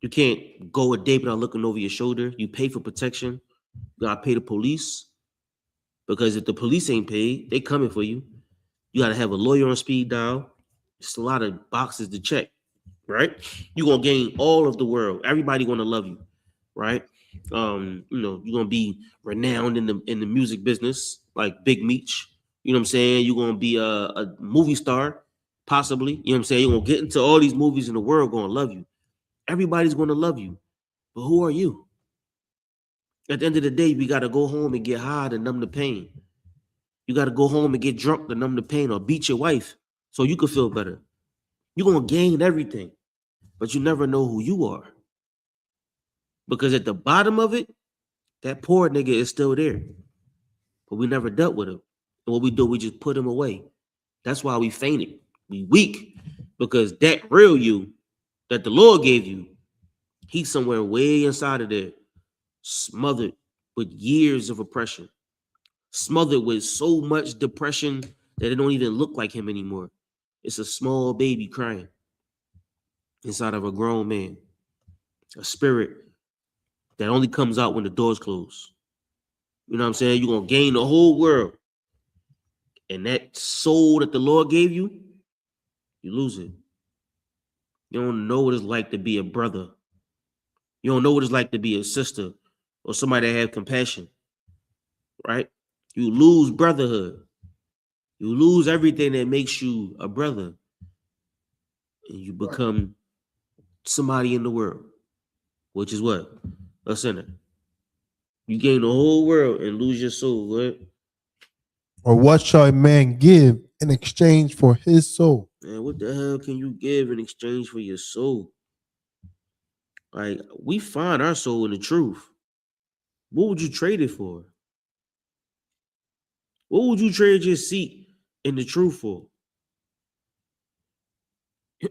You can't go a day without looking over your shoulder. You pay for protection. You gotta pay the police. Because if the police ain't paid, they coming for you. You gotta have a lawyer on speed dial. It's a lot of boxes to check, right? You're gonna gain all of the world. Everybody gonna love you, right? You're gonna be renowned in the music business, like Big Meech. You know what I'm saying? You're gonna be a movie star, possibly. You know what I'm saying? You're gonna get into all these movies in the world, gonna love you. Everybody's gonna love you. But who are you? At the end of the day, we gotta go home and get high to numb the pain. You gotta go home and get drunk to numb the pain, or beat your wife so you can feel better. You're gonna gain everything, but you never know who you are. Because at the bottom of it, that poor nigga is still there. But we never dealt with him. And what we do, we just put him away. That's why we fainted. We weak. Because that real you that the Lord gave you, he's somewhere way inside of there, smothered with years of oppression, smothered with so much depression that it don't even look like him anymore. It's a small baby crying inside of a grown man, a spirit that only comes out when the doors close. You know what I'm saying? You're going to gain the whole world. And that soul that the Lord gave you, you lose it. You don't know what it's like to be a brother. You don't know what it's like to be a sister or somebody that have compassion, right? You lose brotherhood. You lose everything that makes you a brother. And you become somebody in the world, which is what? A sinner. You gain the whole world and lose your soul, right? Or what shall a man give in exchange for his soul? Man, what the hell can you give in exchange for your soul? Like, we find our soul in the truth. What would you trade it for? What would you trade your seat in the truth for? A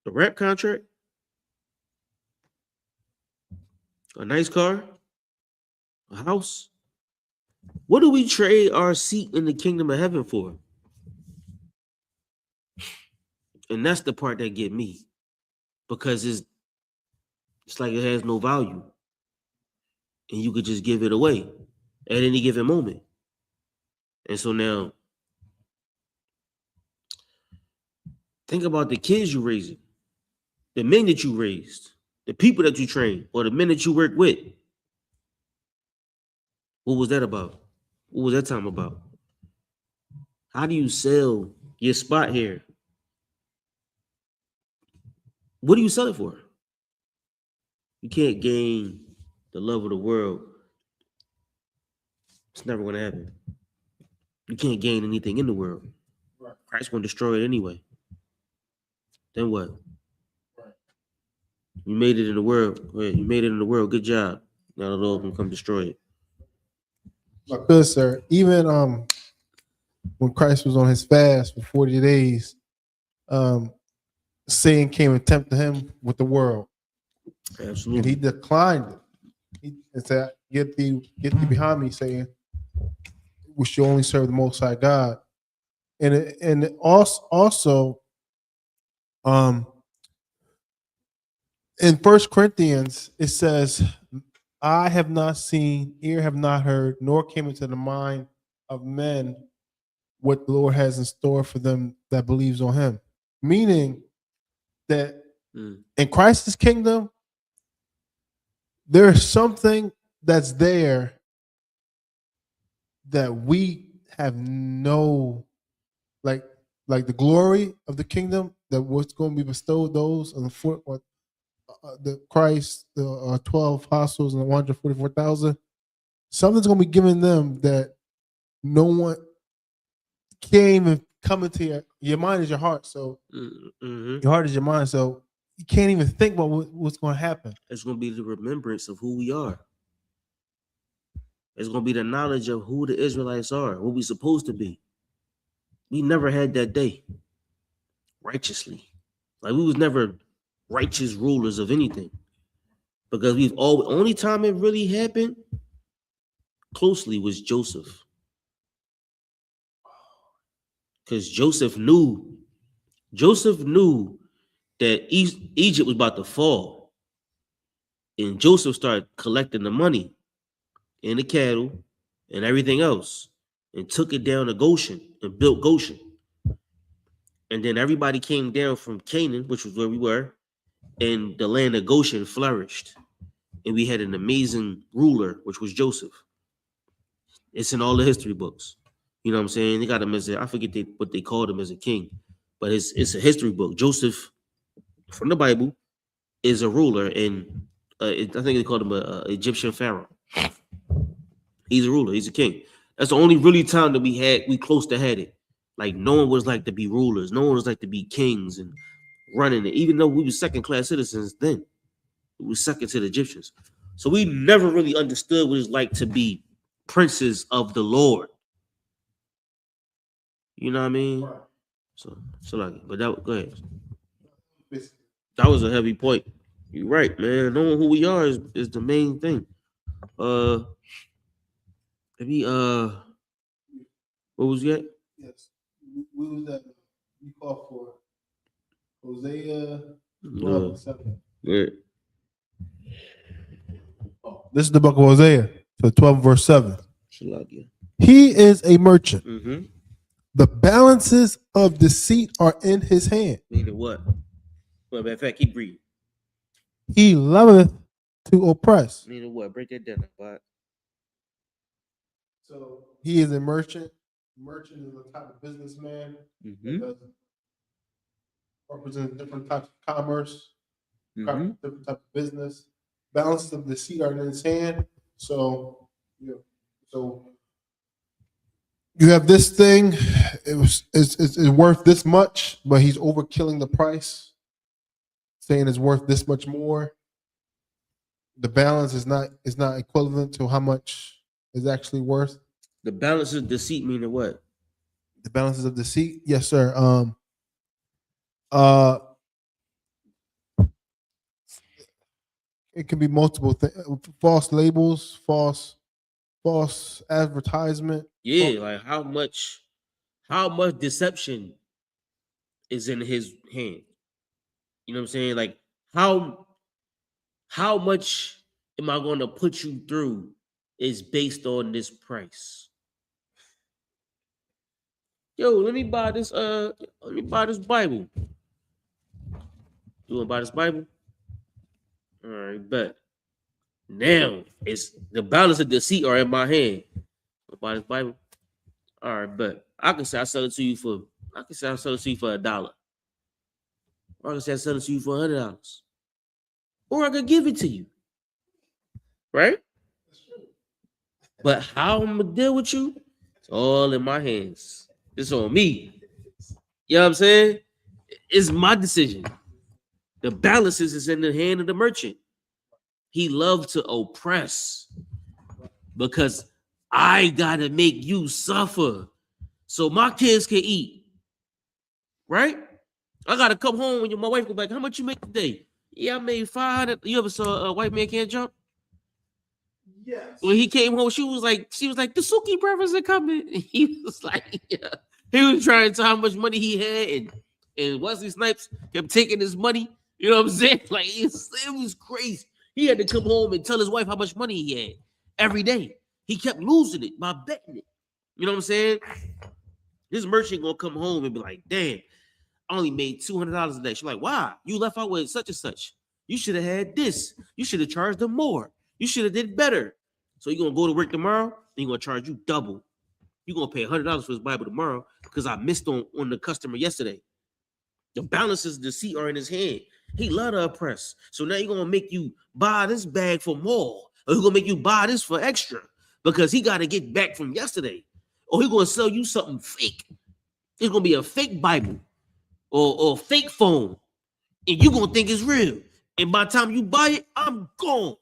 rap contract? A nice car? A house? What do we trade our seat in the kingdom of heaven for? And that's the part that get me. Because It's like it has no value. And you could just give it away at any given moment. And so now, think about the kids you raising, the men that you raised, the people that you train, or the men that you work with. What was that about? What was that time about? How do you sell your spot here? What do you sell it for? You can't gain the love of the world. It's never going to happen. You can't gain anything in the world. Christ's going to destroy it anyway. Then what? You made it in the world. You made it in the world. Good job. Now the Lord can come destroy it. Good, sir. Even when Christ was on his fast for 40 days, Satan came and tempted him with the world. Absolutely. And he declined it. He said, get thee behind me, Satan. We should only serve the Most High God. And also in 1 Corinthians, it says, I have not seen, ear have not heard, nor came into the mind of men what the Lord has in store for them that believes on him. Meaning that in Christ's kingdom, there's something that's there that we have no, like the glory of the kingdom that was going to be bestowed those on the foot, the Christ, the 12 apostles and the 144,000. Something's going to be given them that no one can't even come into your mind is your heart. So your heart is your mind. So you can't even think about what's going to happen. It's going to be the remembrance of who we are. It's going to be the knowledge of who the Israelites are, what we're supposed to be. We never had that day righteously. Like we was never righteous rulers of anything. Because only time it really happened closely was Joseph. Because Joseph knew that Egypt was about to fall. And Joseph started collecting the money and the cattle and everything else and took it down to Goshen and built Goshen. And then everybody came down from Canaan, which was where we were, and the land of Goshen flourished. And we had an amazing ruler, which was Joseph. It's in all the history books. You know what I'm saying? They got him as I forget what they called him as a king, but it's a history book. Joseph, from the Bible, is a ruler, and I think they called him an Egyptian pharaoh. He's a ruler. He's a king. That's the only really time that we close to had it. Like no one was like to be rulers. No one was like to be kings and running it. Even though we were second-class citizens then, we were second to the Egyptians. So we never really understood what it's like to be princes of the Lord. You know what I mean? So like, but go ahead. That was a heavy point. You're right, man. Knowing who we are is the main thing. Maybe what was that? Yes. What was that? You called for Hosea 7. Yeah. This is the book of Hosea, so 12 verse 7. Shalakia. He is a merchant. Mm-hmm. The balances of deceit are in his hand. Meaning what? Well, matter of fact, keep reading. He loveth to oppress. Meaning what? Break that down, but So he is a merchant. Merchant is a type of businessman that does represent different types of commerce, different types of business. Balances of deceit are in his hand. So you have this thing. It's worth this much, but he's overkilling the price, saying it's worth this much more. The balance is not equivalent to how much is actually worth. the balance of deceit meaning what? The balances of deceit, yes, sir. It can be multiple things: false labels, false advertisement. Yeah, like how much deception is in his hand. You know what I'm saying? Like how How much am I going to put you through is based on this price. Yo, let me buy this Bible. You want to buy this Bible? All right, bet. Now it's the balance of deceit are in my hand. Buy this Bible. All right, but I can say I sell it to you for $1. Or I can say I sell it to you for $100. Or I could give it to you. Right? But how I'm gonna deal with you? It's all in my hands. It's on me. You know what I'm saying? It's my decision. The balances is in the hand of the merchant. He loves to oppress because I gotta make you suffer so my kids can eat. Right? I gotta come home when my wife go back. How much you make today? Yeah, I made 500. You ever saw a white man can't jump? Yes. When he came home, she was like, the Suki brothers are coming. He was like, yeah. He was trying to tell how much money he had, and Wesley Snipes kept taking his money. You know what I'm saying? Like it was crazy. He had to come home and tell his wife how much money he had every day. He kept losing it by betting it. You know what I'm saying? This merchant gonna come home and be like, damn, I only made $200 a day. She's like, why? You left out with such and such. You should have had this. You should have charged them more. You should have did better. So you're gonna go to work tomorrow and you're gonna charge you double. You're gonna pay $100 for this Bible tomorrow because I missed on the customer yesterday. The balances of deceit are in his hand. He love to oppress. So now you're gonna make you buy this bag for more, or he's gonna make you buy this for extra because he gotta get back from yesterday. Or he's gonna sell you something fake. It's gonna be a fake Bible or fake phone, and you're gonna think it's real. And by the time you buy it, I'm gone.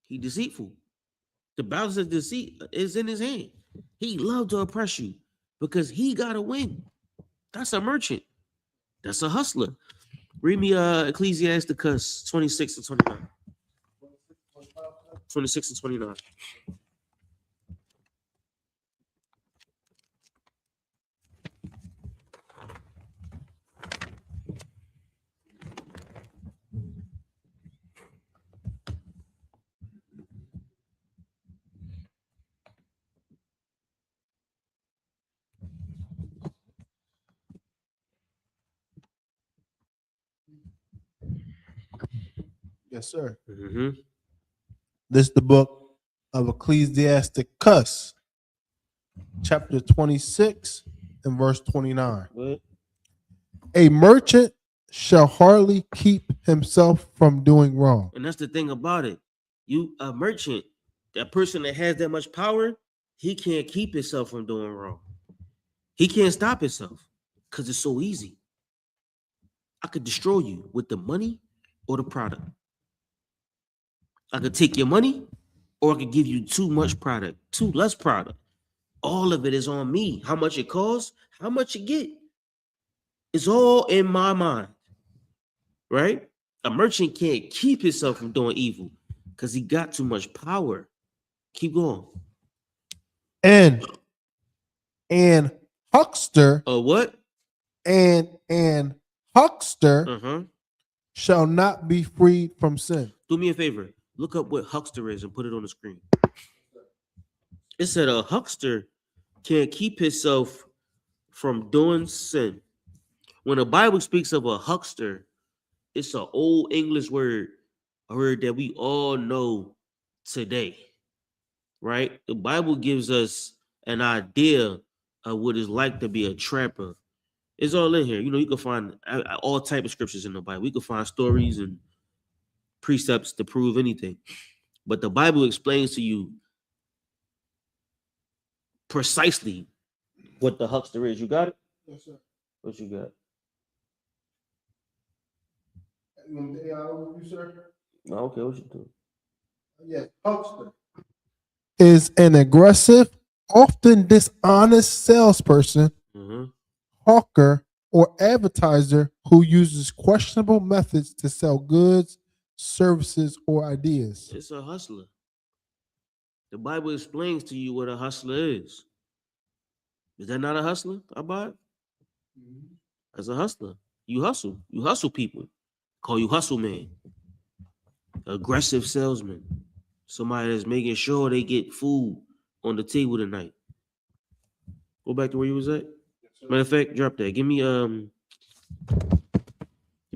He deceitful. The balance of deceit is in his hand. He loved to oppress you because he gotta win. That's a merchant. That's a hustler. Read me Ecclesiasticus 26 and 29. 26 and 29. Yes, sir. Mm-hmm. This is the book of Ecclesiasticus, chapter 26 and verse 29. What? A merchant shall hardly keep himself from doing wrong. And that's the thing about it. You a merchant, that person that has that much power, he can't keep himself from doing wrong. He can't stop himself because it's so easy. I could destroy you with the money or the product. I could take your money, or I could give you too much product, too less product. All of it is on me. How much it costs, how much you get. It's all in my mind, right? A merchant can't keep himself from doing evil because he got too much power. Keep going. And huckster What? and huckster Uh-huh. shall not be freed from sin. Do me a favor. Look up what huckster is and put it on the screen. It said a huckster can't keep himself from doing sin. When the Bible speaks of a huckster, it's an old English word, a word that we all know today, right? The Bible gives us an idea of what it's like to be a trapper. It's all in here. You know, you can find all type of scriptures in the Bible. We can find stories and precepts to prove anything. But the Bible explains to you precisely what the huckster is. You got it? Yes, sir. What you got? You want me to overview, sir? Okay, what you doing? Yes, huckster is an aggressive, often dishonest salesperson, hawker, or advertiser who uses questionable methods to sell goods, services, or ideas. It's a hustler. The Bible explains to you what a hustler is. Is that not a hustler? I buy it. As a hustler, you hustle. You hustle people. Call you hustle man. Aggressive salesman. Somebody that's making sure they get food on the table tonight. Go back to where you was at. Matter of fact, drop that. Give me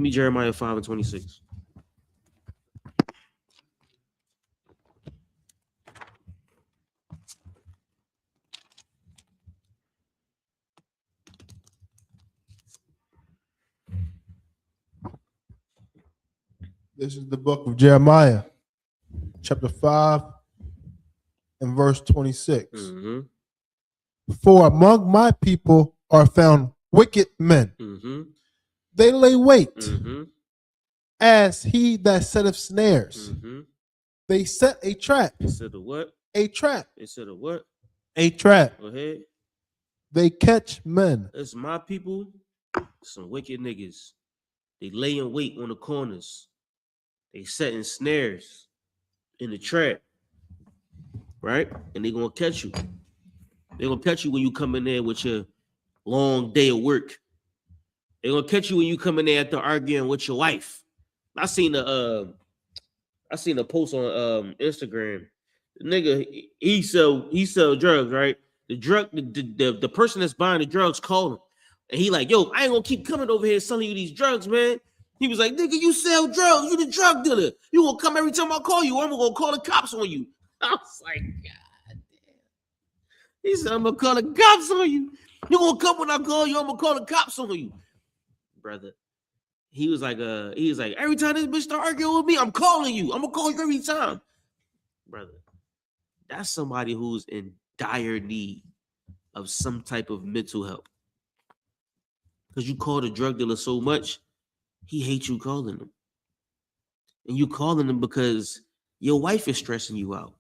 Jeremiah 5:26. This is the book of Jeremiah, chapter 5 and verse 26. Mm-hmm. For among my people are found wicked men. Mm-hmm. They lay wait Mm-hmm. as he that setteth snares. Mm-hmm. They set a trap. Instead of what? A trap. Instead of what? A trap. Go ahead. They catch men. It's my people, some wicked niggas. They lay in wait on the corners. They setting snares in the trap, right? And they gonna catch you. They gonna catch you when you come in there with your long day of work. They gonna catch you when you come in there after arguing with your wife. I seen a post on Instagram. The nigga, he sell drugs, right? The person that's buying the drugs called him, and he like, yo, I ain't gonna keep coming over here selling you these drugs, man. He was like, nigga, you sell drugs, you the drug dealer. You gonna come every time I call you, I'm gonna call the cops on you. I was like, God damn. He said, I'm gonna call the cops on you. You gonna come when I call you, I'm gonna call the cops on you. Brother. He was like, every time this bitch start arguing with me, I'm calling you. I'm gonna call you every time. Brother, that's somebody who's in dire need of some type of mental help. Because you call the drug dealer so much, he hates you calling him. And you calling him because your wife is stressing you out.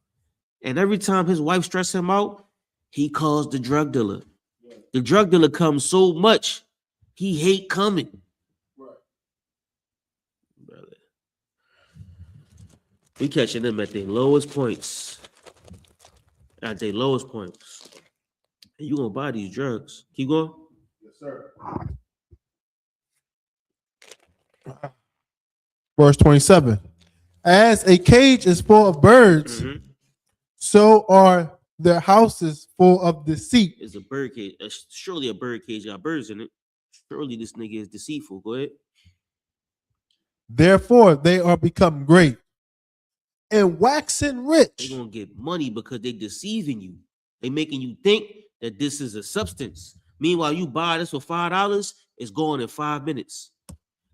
And every time his wife stresses him out, he calls the drug dealer. The drug dealer comes so much, he hate coming. Brother. We catching them at their lowest points. At their lowest points. And you gonna buy these drugs. Keep going. Yes, sir. Verse 27. As a cage is full of birds, so are their houses full of deceit. It's a bird cage. Surely a bird cage got birds in it. Surely this nigga is deceitful. Go ahead. Therefore, they are become great and waxen They're rich. gonna get money because they deceiving you. They making you think that this is a substance. Meanwhile, you buy this for $5, it's going in 5 minutes.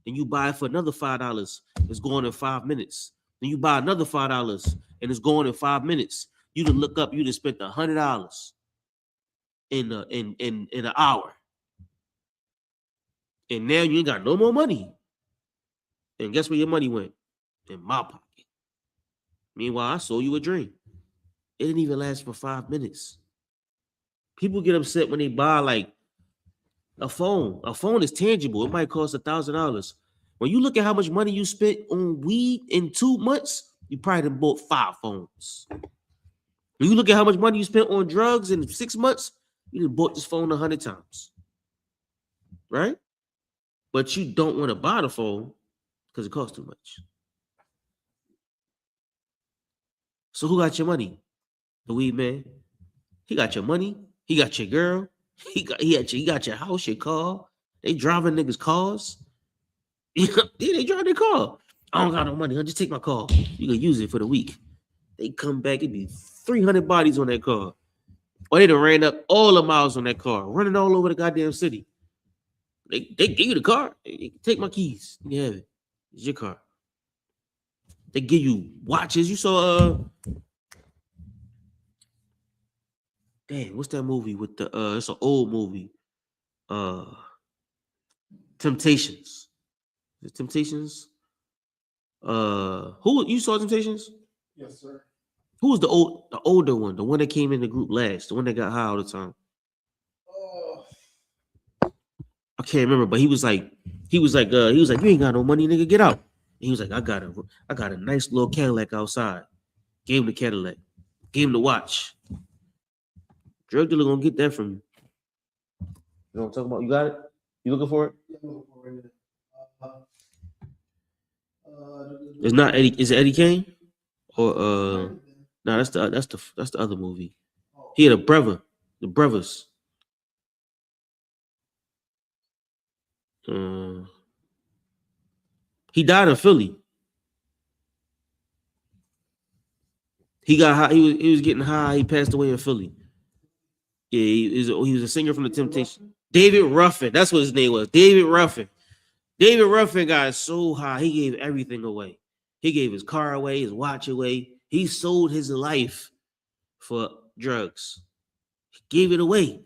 Then you buy it for another $5, it's going in 5 minutes. Then you buy another $5 and it's going in 5 minutes. You done look up, you done spent $100 in an hour. And now you ain't got no more money. And guess where your money went? In my pocket. Meanwhile, I sold you a dream. It didn't even last for 5 minutes. People get upset when they buy like a phone. A phone is tangible. It might cost $1,000. When you look at how much money you spent on weed in 2 months, you probably done bought 5 phones. When you look at how much money you spent on drugs in 6 months, you done bought this phone 100 times. Right? But you don't want to buy the phone because it costs too much. So who got your money? The weed man. He got your money. He got your girl. He got your house, your car. They driving niggas' cars. Yeah, they drive their car. I don't got no money. I'll just take my car. You can use it for the week. They come back, it'd be 300 bodies on that car. Or they done ran up all the miles on that car, running all over the goddamn city. They give you the car. They take my keys. You can have it. It's your car. They give you watches. You saw damn, what's that movie with the it's an old movie. Temptations. The Temptations. Who you saw Temptations? Yes, sir. Who was the older one? The one that came in the group last, the one that got high all the time. I can't remember, but he was like, you ain't got no money, nigga, get out. And he was like, I got a nice little Cadillac outside. Gave him the Cadillac. Gave him the watch. Drug dealer gonna get that from you. You know what I'm talking about? You got it? You looking for it? Yeah, I'm looking for it. It's not Eddie. Is it Eddie Kane? Or no, that's the other movie. He had a brother. The brothers. He died in Philly. He got high. He was getting high. He passed away in Philly. Yeah, he was a singer from the Temptations. David Ruffin. That's what his name was. David Ruffin. David Ruffin got so high, he gave everything away. He gave his car away, his watch away. He sold his life for drugs. He gave it away.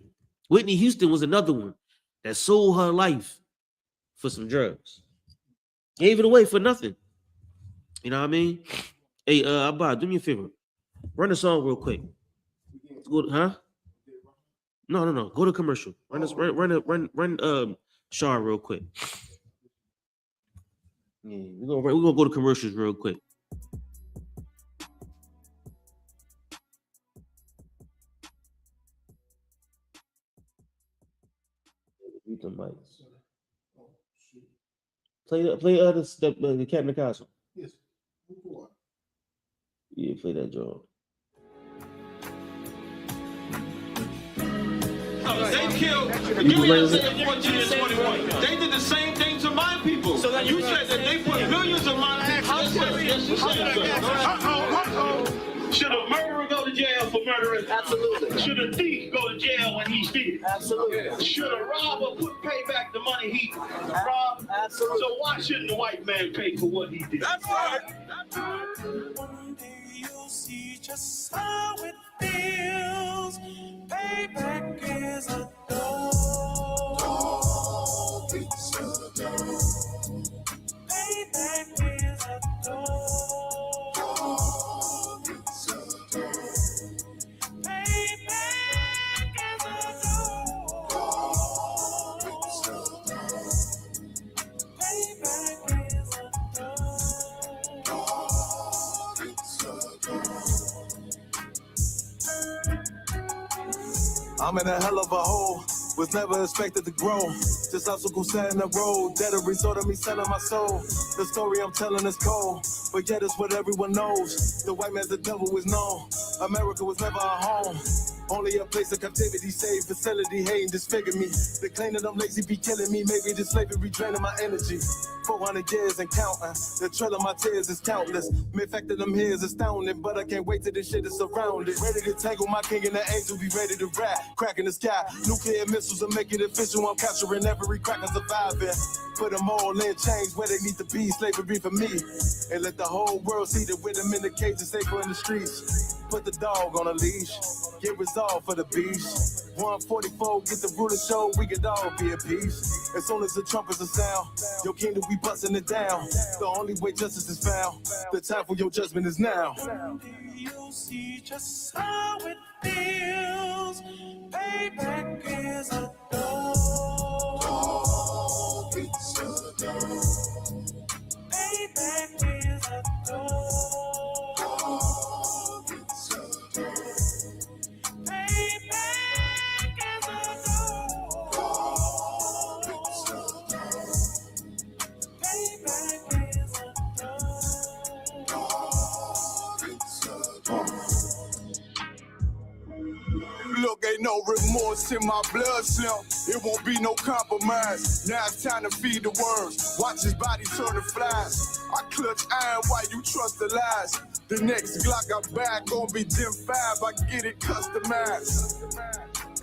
Whitney Houston was another one that sold her life for some drugs. Gave it away for nothing. You know what I mean? Hey, Abba, do me a favor. Run the song real quick. Huh? No. Go to commercial. Run Shaw real quick. Yeah, we're gonna go to commercials real quick. Mute the mics. Play the Cat in the Castle. Yes. Yeah, play that job. They killed. You ain't said 14 and 21. They did the same thing to my people. So you said that they put millions of my Should a murderer go to jail for murdering? Absolutely. Should a thief go to jail when he steals? Absolutely. Should a robber pay back the money he robbed? Absolutely. So why shouldn't the white man pay for what he did? That's right. One day you'll see just how it feels. Payback is a dog. Payback is a dog. Payback is a dog. Payback is a I'm in a hell of a hole, was never expected to grow. Just obstacles set in the road, that a result of me selling my soul. The story I'm telling is cold, but yet it's what everyone knows. The white man's the devil is known. America was never a home, only a place of captivity, safe facility, hating, disfigure me. They claim that I'm lazy, be killing me. Maybe the slavery draining my energy. 400 years and counting. The trail of my tears is countless. The fact that I'm here is astounding, but I can't wait till this shit is surrounded. Ready to tangle my king and the angel, be ready to rap. Cracking the sky, nuclear missiles are making it official. I'm capturing every cracker surviving. Put them all in chains where they need to be. Slavery for me, and let the whole world see that with them in the cage and safer in the streets. Put the dog on a leash, get resolved for the beast. 144, get the ruler show, we could all be at peace. As soon as the trumpets are sound, your kingdom we busting it down. The only way justice is found, the time for your judgment is now. You'll see just how it feels. Payback is a dog. Payback is a dog. Look, ain't no remorse in my blood slump. It won't be no compromise. Now it's time to feed the worms. Watch his body turn to flies. I clutch iron while you trust the lies. The next Glock I buy gon' be Gen 5. I get it customized.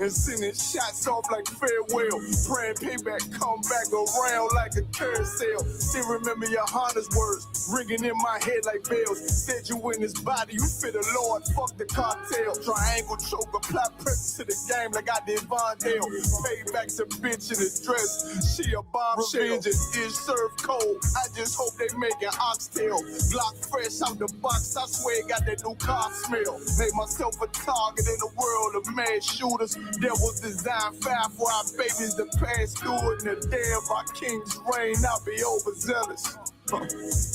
And sending shots off like farewell. Praying payback come back around like a carousel. Still remember YAHANNA's words ringing in my head like bells. Said you in his body, you fit the Lord, fuck the cocktail. Triangle choke, apply pressure to the game like I did Vondale. Payback's a bitch in a dress, she a bombshell. Revenge is served cold, I just hope they make an oxtail. Glock fresh out the box, I swear it got that new car smell. Made myself a target in a world of mad shooters. There was design fire for our babies to pass through it. In the day of our king's reign, I'll be overzealous.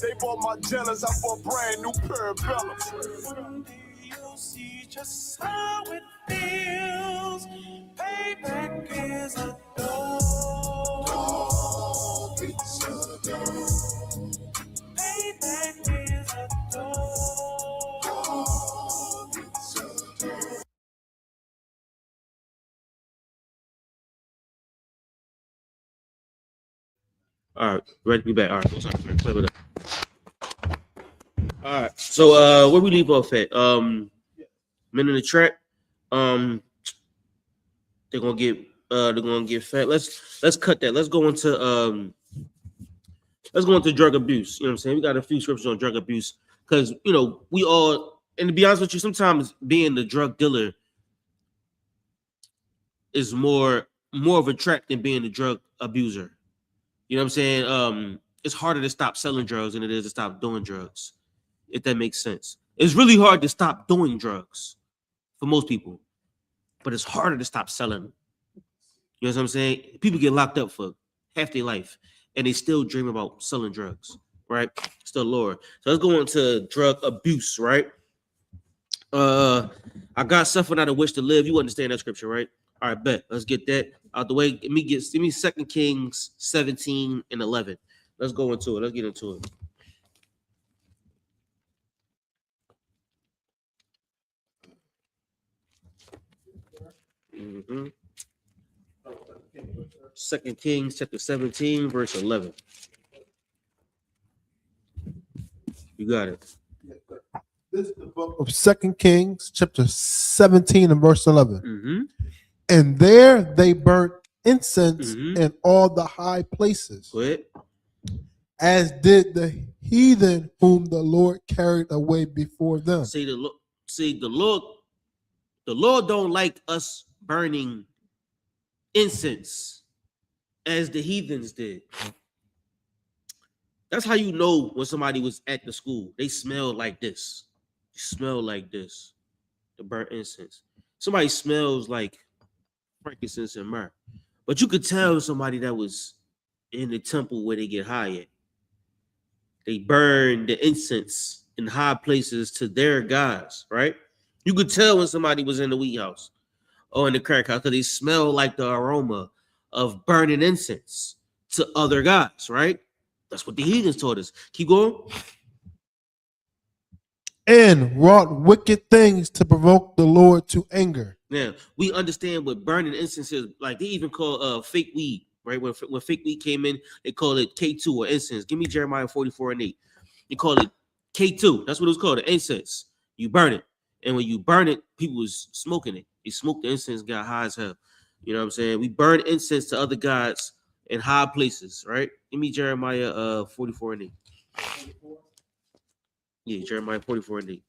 They bought my jealous, I bought brand new parabellums. One day you'll see just how it feels. Payback is a dog. Payback All right, ready to be back. All right, sorry, play with it. All right, so where we leave off at? Men in the track. They're gonna get fat. Let's cut that. Let's go into drug abuse. You know what I'm saying? We got a few scriptures on drug abuse because we all, and to be honest with you, sometimes being the drug dealer is more of a trap than being the drug abuser. You know what I'm saying? It's harder to stop selling drugs than it is to stop doing drugs, if that makes sense. It's really hard to stop doing drugs for most people, but it's harder to stop selling them. You know what I'm saying? People get locked up for half their life, and they still dream about selling drugs, right? Still Lord. So let's go into drug abuse, right? I got suffering out of which to live. You understand that scripture, right? All right, bet. Let's get that out the way. Give me 2 Kings 17 and 11. Let's go into it. Let's get into it. Mm-hmm. 2 Kings chapter 17, verse 11. You got it. This is the book of 2 Kings, chapter 17 and verse 11. Mm-hmm. And there they burnt incense in all the high places, as did the heathen whom the Lord carried away before them. The Lord don't like us burning incense as the heathens did. That's how you know when somebody was at the school. They smell like this. They smell like this. The burnt incense. Somebody smells like frankincense and myrrh. But you could tell somebody that was in the temple where they get high at. They burn the incense in high places to their gods, right? You could tell when somebody was in the wheat house or in the crack house because they smell like the aroma of burning incense to other gods, right? That's what the heathens taught us. Keep going. And wrought wicked things to provoke the Lord to anger. Now, we understand what burning incense is. Like, they even call fake weed, right? When fake weed came in, they call it K2 or incense. Give me Jeremiah 44 and 8. They call it K2. That's what it was called, the incense. You burn it. And when you burn it, people was smoking it. They smoked the incense, got high as hell. You know what I'm saying? We burn incense to other gods in high places, right? Give me Jeremiah 44 and 8. Yeah, Jeremiah 44 and 8.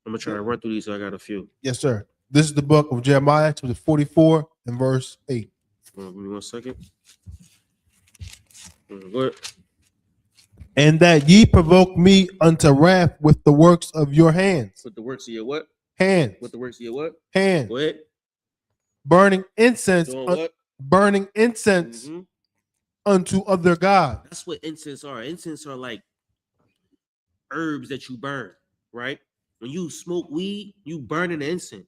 I'm gonna try to run through these, so I got a few. Yes, sir. This is the book of Jeremiah, chapter 44 and verse 8. Give me 1 second. What? And that ye provoke me unto wrath with the works of your hands. With the works of your what? Hands. With the works of your what? Hands. Go ahead. Burning incense. Doing what? Burning incense unto other gods. That's what incense are. Incense are like herbs that you burn, right? When you smoke weed, you burning the incense.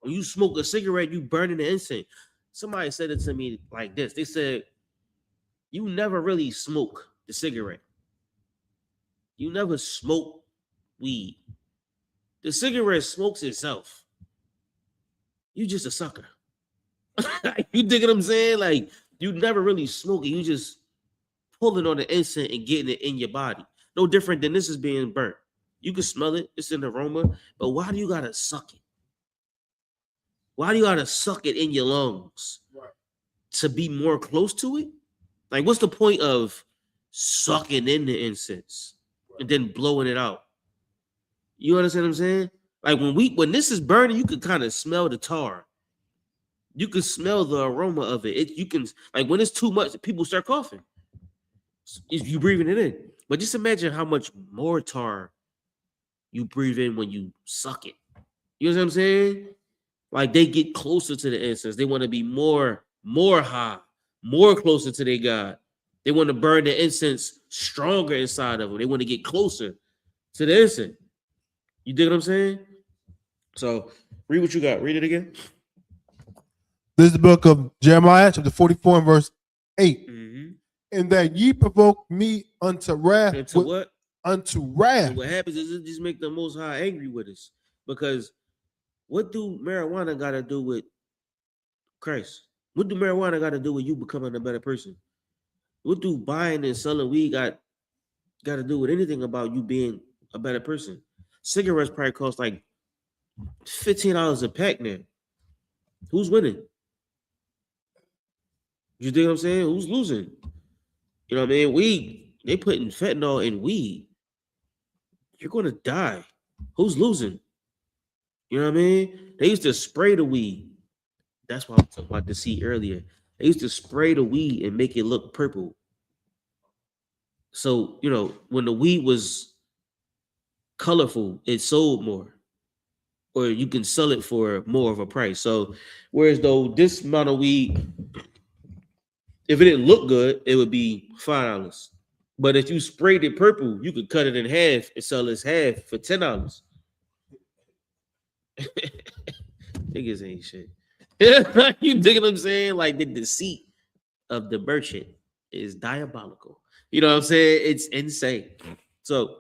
When you smoke a cigarette, you burning the incense. Somebody said it to me like this. They said, you never really smoke the cigarette. You never smoke weed. The cigarette smokes itself. You just a sucker. You dig what I'm saying? Like, you never really smoke it. You just pulling on the incense and getting it in your body. No different than this is being burnt. You can smell it. It's an aroma. But why do you got to suck it? Why do you got to suck it in your lungs? Right. To be more close to it? Like, what's the point of sucking in the incense and then blowing it out? You understand what I'm saying? Like, when this is burning, you can kind of smell the tar. You can smell the aroma of it. You can, like, when it's too much, people start coughing. If you breathing it in. But just imagine how much more tar you breathe in when you suck it. You know what I'm saying? Like, they get closer to the incense. They want to be more high, more closer to their God. They want to burn the incense stronger inside of them. They want to get closer to the incense. You dig what I'm saying? So, read what you got. Read it again. This is the book of Jeremiah, chapter 44 and verse 8. And that ye provoke me unto wrath. Unto what? Unto wrath. And what happens is it just make the Most High angry with us. Because what do marijuana got to do with Christ. What do marijuana got to do with you becoming a better person? What do buying and selling weed got to do with anything about you being a better person? Cigarettes probably cost like $15 a pack now. Who's winning? You think what I'm saying? Who's losing? You know what I mean? Weed, they putting fentanyl in weed. You're gonna die. Who's losing? You know what I mean? They used to spray the weed. That's why I was talking about the seed earlier. They used to spray the weed and make it look purple. So, you know, when the weed was colorful, it sold more. Or you can sell it for more of a price. So, whereas though this amount of weed, if it didn't look good, it would be $5. But if you sprayed it purple, you could cut it in half and sell it half for $10. Niggas ain't shit. You dig what I'm saying? Like the deceit of the merchant is diabolical. You know what I'm saying? It's insane. So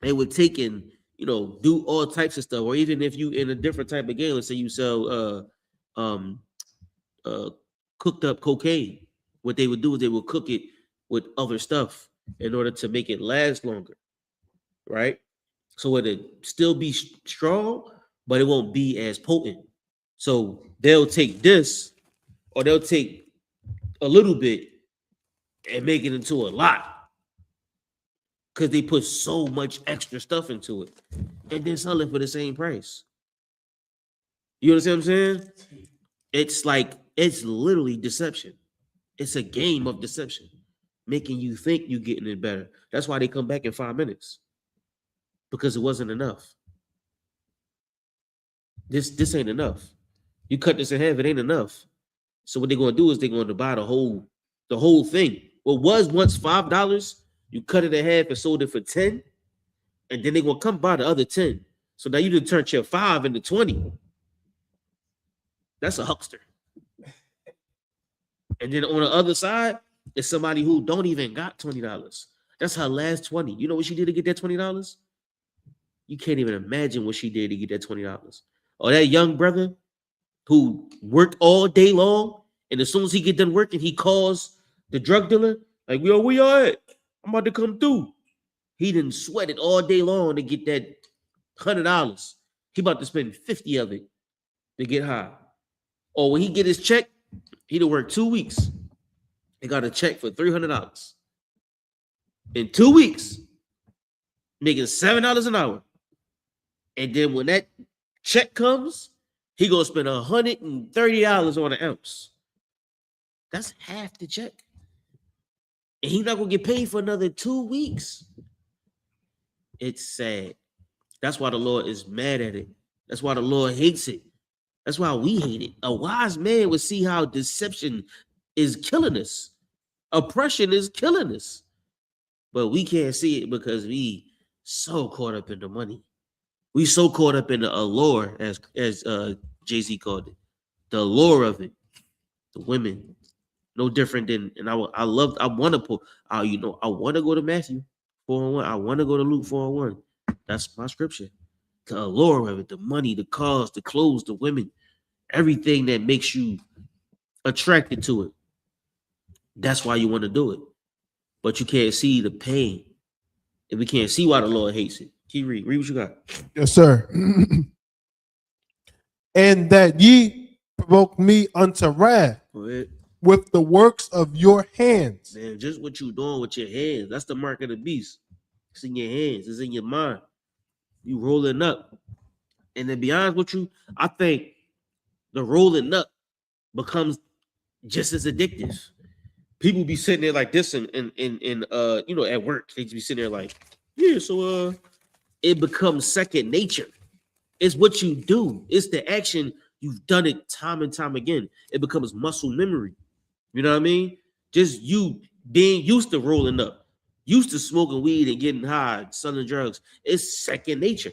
they would take and, you know, do all types of stuff. Or even if you in a different type of game, let's say you sell cooked up cocaine. What they would do is they would cook it with other stuff in order to make it last longer, right? So it'll still be strong, but it won't be as potent. So they'll take this, or they'll take a little bit and make it into a lot, because they put so much extra stuff into it, and then sell it for the same price. You understand what I'm saying? It's like, it's literally deception. It's a game of deception, making you think you're getting it better. That's why they come back in 5 minutes, because it wasn't enough. This ain't enough. You cut this in half, it ain't enough. So what they're going to do is they're going to buy the whole thing. What was once $5, you cut it in half and sold it for 10, and then they're going to come buy the other 10. So now you done turned your 5 into 20. That's a huckster. And then on the other side is somebody who don't even got $20. That's her last 20. You know what she did to get that $20? You can't even imagine what she did to get that $20. Or that young brother who worked all day long, and as soon as he get done working, he calls the drug dealer, like, yo, where y'all at? I'm about to come through. He didn't sweat it all day long to get that $100. He about to spend 50 of it to get high. Or when he get his check, he'd have worked 2 weeks. He got a check for $300. In 2 weeks, making $7 an hour. And then when that check comes, he gonna spend $130 on an ounce. That's half the check. And he's not gonna get paid for another 2 weeks. It's sad. That's why the Lord is mad at it. That's why the Lord hates it. That's why we hate it. A wise man would see how deception is killing us. Oppression is killing us. But we can't see it because we so caught up in the money. We so caught up in the allure, as Jay-Z called it. The allure of it. The women. No different than, and I want to go to Matthew 4:1. I want to go to Luke 4:1. That's my scripture. The allure of it, the money, the cars, the clothes, the women, everything that makes you attracted to it. That's why you want to do it. But you can't see the pain. And we can't see why the Lord hates it. Keep read. Read what you got. Yes, sir. And that ye provoke me unto wrath with the works of your hands. Man, just what you doing with your hands. That's the mark of the beast. It's in your hands. It's in your mind. You rolling up. And to be honest with you, I think the rolling up becomes just as addictive. People be sitting there like this and you know, at work. They just be sitting there like, yeah, so it becomes second nature. It's what you do. It's the action. You've done it time and time again. It becomes muscle memory. You know what I mean? Just you being used to rolling up, used to smoking weed and getting high, selling drugs. It's second nature.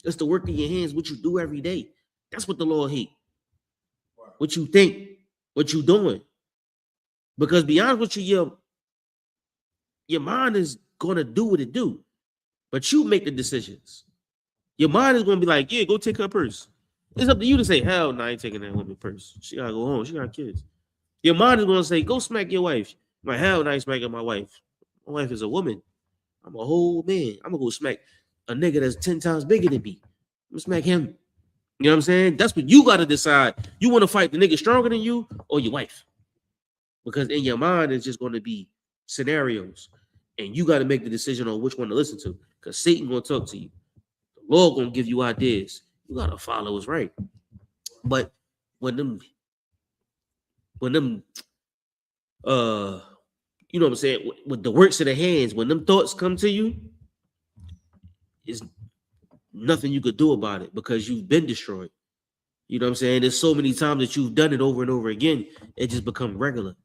It's the work of your hands, what you do every day. That's what the Lord hates. What you think, what you doing. Because be honest with you, your mind is going to do what it do. But you make the decisions. Your mind is going to be like, yeah, go take her purse. It's up to you to say, hell no, I ain't taking that woman purse. She gotta go home. She got kids. Your mind is gonna say, go smack your wife. My hell no, I ain't smacking my wife. My wife is a woman. I'm a whole man. I'm gonna go smack a nigga that's 10 times bigger than me. I'm gonna smack him. You know what I'm saying? That's what you gotta decide. You want to fight the nigga stronger than you or your wife? Because in your mind, it's just gonna be scenarios. And you got to make the decision on which one to listen to. Because Satan gonna talk to you. The Lord gonna give you ideas. You gotta follow what's right. But when them you know what I'm saying, with the works of the hands, when them thoughts come to you, it's nothing you could do about it because you've been destroyed. You know what I'm saying? There's so many times that you've done it over and over again, it just become regular.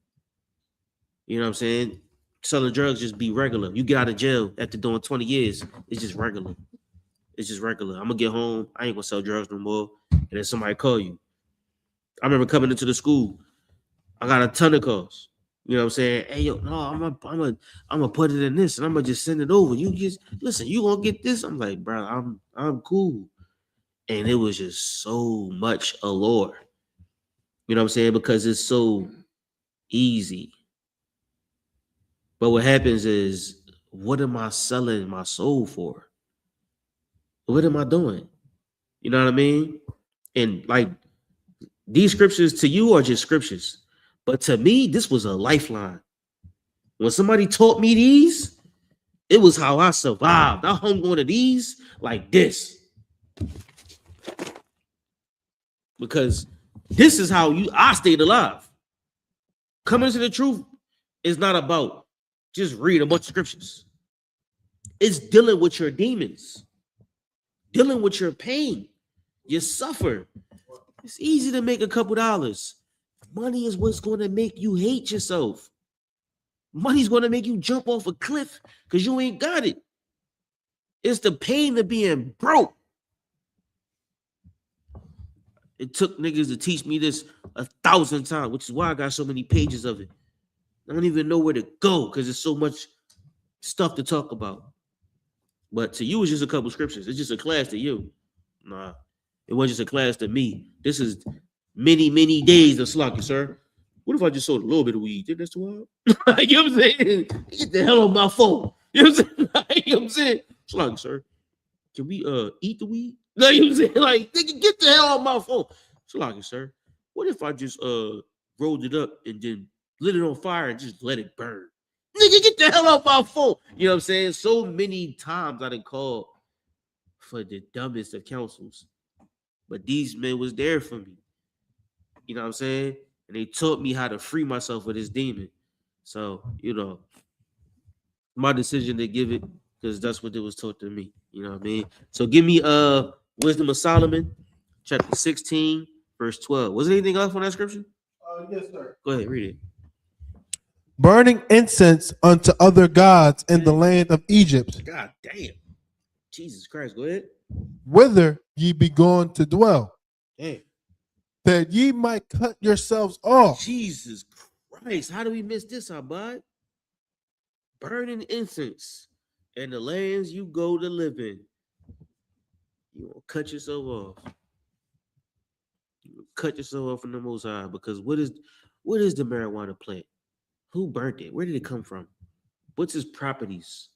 You know what I'm saying? Selling drugs just be regular. You get out of jail after doing 20 years, it's just regular. It's just regular. I'm gonna get home, I ain't gonna sell drugs no more, and then somebody call you. I remember coming into the school, I got a ton of calls. You know what I'm saying? Hey, yo, no, I'm gonna put it in this and I'm gonna just send it over. You just listen, you gonna get this. I'm like, bro, I'm cool. And it was just so much allure. You know what I'm saying? Because it's so easy. But what happens is, what am I selling my soul for? What am I doing? You know what I mean? And like these scriptures to you are just scriptures. But to me, this was a lifeline. When somebody taught me these, it was how I survived. I hung on to these like this. Because this is how I stayed alive. Coming to the truth is not about just read a bunch of scriptures. It's dealing with your demons, dealing with your pain. You suffer. It's easy to make a couple dollars. Money is what's going to make you hate yourself. Money's going to make you jump off a cliff because you ain't got it. It's the pain of being broke. It took niggas to teach me this 1,000 times, which is why I got so many pages of it. I don't even know where to go because there's so much stuff to talk about. But to you, it's just a couple scriptures. It's just a class to you. Nah, it wasn't just a class to me. This is many, many days of slocking, sir. What if I just sold a little bit of weed? Think that's too hard? You know what I'm saying? Get the hell on my phone. You know what I'm saying? You know what I'm saying? Slocking, sir. Can we eat the weed? You know what I'm saying? Like, nigga, get the hell on my phone. Slocking, sir. What if I just rolled it up and then lit it on fire and just let it burn? Nigga, get the hell off my phone. You know what I'm saying? So many times I done called for the dumbest of counsels. But these men was there for me. You know what I'm saying? And they taught me how to free myself of this demon. So, you know, my decision to give it because that's what it was taught to me. You know what I mean? So give me Wisdom of Solomon, chapter 16, verse 12. Was there anything else on that scripture? Yes, sir. Go ahead, read it. Burning incense unto other gods in the land of Egypt, God damn. Jesus Christ, go ahead. whither ye be gone to dwell, Damn. that ye might cut yourselves off. Jesus Christ, how do we miss this, our bud? Burning incense in the lands you go to live in. You will cut yourself off. You will cut yourself off from the Most High because what is the marijuana plant? Who burnt it? Where did it come from? What's its properties?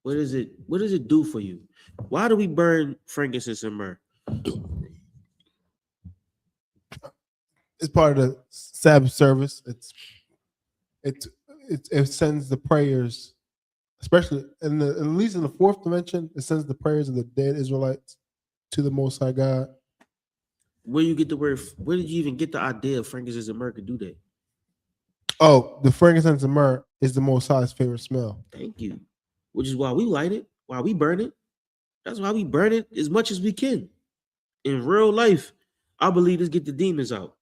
What does it do for you? Why do we burn frankincense and myrrh? It's part of the Sabbath service. It sends the prayers, especially at least in the fourth dimension, it sends the prayers of the dead Israelites to the Most High God. Where you get the word? Where did you even get the idea of frankincense and myrrh could do that? Oh, the frankincense and myrrh is the Most High's favorite smell. Thank you. Which is why we light it, why we burn it. That's why we burn it as much as we can. In real life, I believe this get the demons out.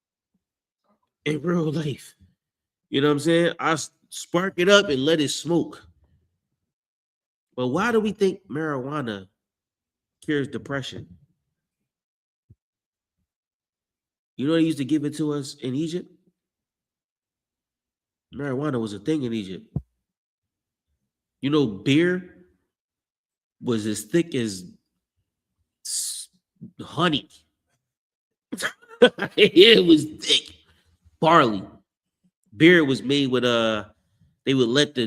In real life. You know what I'm saying? I spark it up and let it smoke. But why do we think marijuana cures depression? You know they used to give it to us in Egypt? Marijuana was a thing in Egypt. You know, beer was as thick as honey. It was thick. Barley. Beer was made with they would let the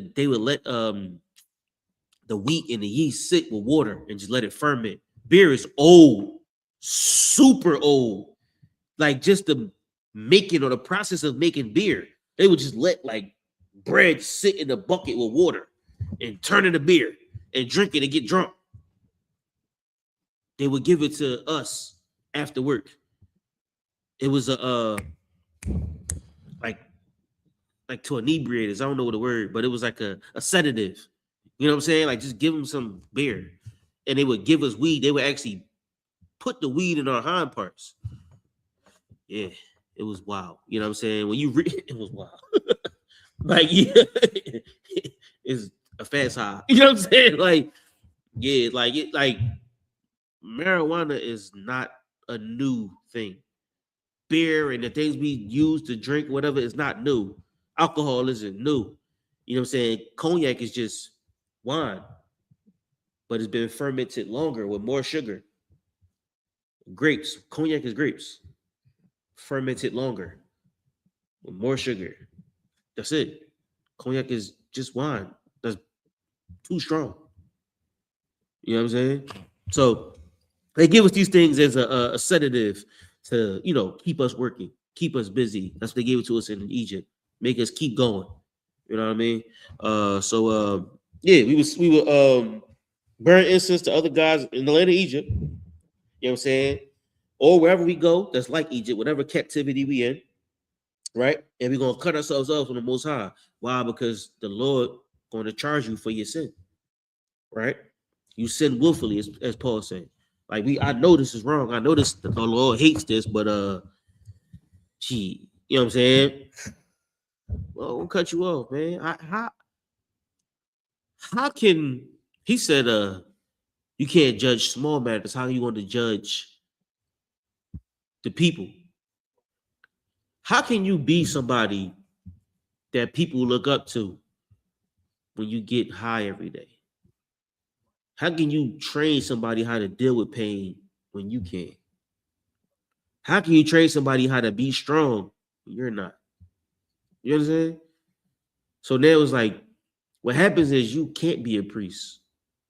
wheat and the yeast sit with water and just let it ferment. Beer is old, super old. Like just the making or the process of making beer, they would just let like bread sit in a bucket with water and turn it to beer and drink it and get drunk. They would give it to us after work. It was a like to inebriate us. I don't know what the word, but it was like a sedative. You know what I'm saying? Like just give them some beer, and they would give us weed. They would actually put the weed in our hind parts. Yeah, it was wild. You know what I'm saying? When you read, it was wild. Like yeah, it's a fast high. You know what I'm saying? Like yeah, like marijuana is not a new thing. Beer and the things we use to drink, whatever, is not new. Alcohol isn't new. You know what I'm saying? Cognac is just wine, but it's been fermented longer with more sugar. Grapes, cognac is grapes, fermented longer with more sugar. That's it. Cognac is just wine. That's too strong. You know what I'm saying? So they give us these things as a sedative to, you know, keep us working, keep us busy. That's what they gave it to us in Egypt. Make us keep going. You know what I mean? Yeah, we would burn incense to other gods in the land of Egypt. You know what I'm saying? Or wherever we go, that's like Egypt, whatever captivity we in, right? And we're gonna cut ourselves off from the Most High. Why? Because the Lord going to charge you for your sin, right? You sin willfully, as Paul said. Like I know this is wrong. I know this. The Lord hates this, but gee, you know what I'm saying? Well, I won't cut you off, man. How can he said you can't judge small matters? How are you going to judge the people? How can you be somebody that people look up to when you get high every day? How can you train somebody how to deal with pain when you can't? How can you train somebody how to be strong when you're not? You know what I'm saying? So now it's like, what happens is you can't be a priest.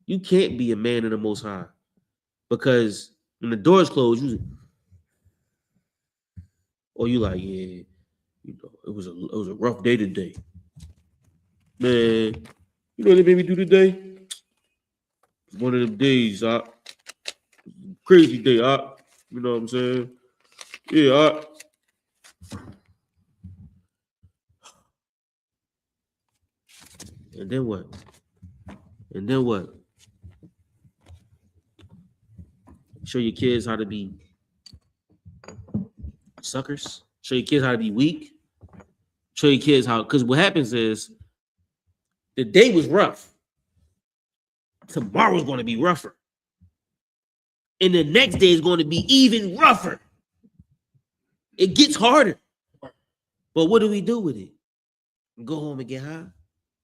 You can't be a man of the Most High. Because when the doors close, you like, yeah, you know, it was a rough day today. Man, you know what they made me do today? One of them days, crazy day, you know what I'm saying? Yeah, And then what? And then what? Show your kids how to be suckers. Show your kids how to be weak. Show your kids how, because what happens is the day was rough. Tomorrow's going to be rougher. And the next day is going to be even rougher. It gets harder. But what do we do with it? Go home and get high?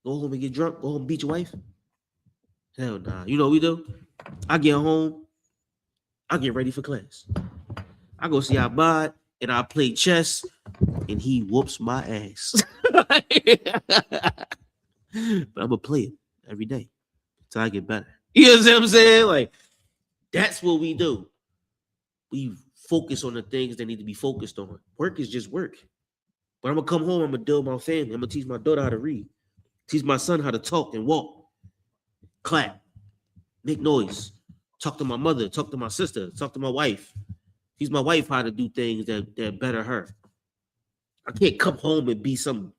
Go home and get drunk? Go home and beat your wife? Hell nah. You know what we do? I get home. I get ready for class. I go see I.S.U.P.K and I play chess and he whoops my ass. But I'm going to play it every day until I get better. You know what I'm saying? Like, that's what we do. We focus on the things that need to be focused on. Work is just work. But I'm going to come home, I'm going to deal with my family. I'm going to teach my daughter how to read. Teach my son how to talk and walk. Clap. Make noise. Talk to my mother. Talk to my sister. Talk to my wife. Teach my wife how to do things that better her. I can't come home and be some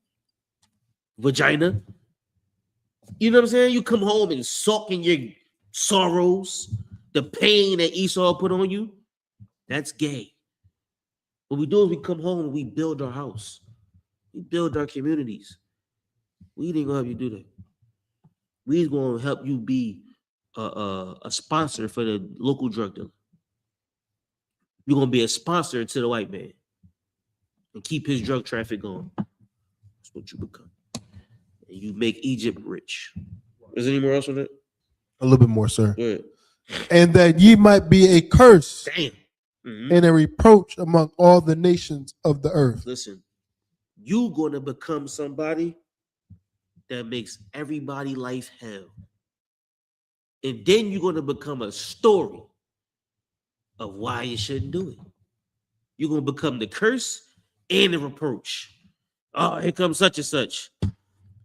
vagina. You know what I'm saying? You come home and sulk in your sorrows, the pain that Esau put on you. That's gay. What we do is we come home and we build our house. We build our communities. We ain't gonna help you do that. We's gonna help you be a sponsor for the local drug dealer. You're gonna be a sponsor to the white man and keep his drug traffic going. That's what you become. And you make Egypt rich. Is there any more else on that? A little bit more, sir. Go ahead. and that ye might be a curse Damn. Mhm. and a reproach among all the nations of the earth. Listen, you gonna become somebody that makes everybody life hell. And then you're gonna become a story of why you shouldn't do it. You're gonna become the curse and the reproach. Oh, here comes such and such.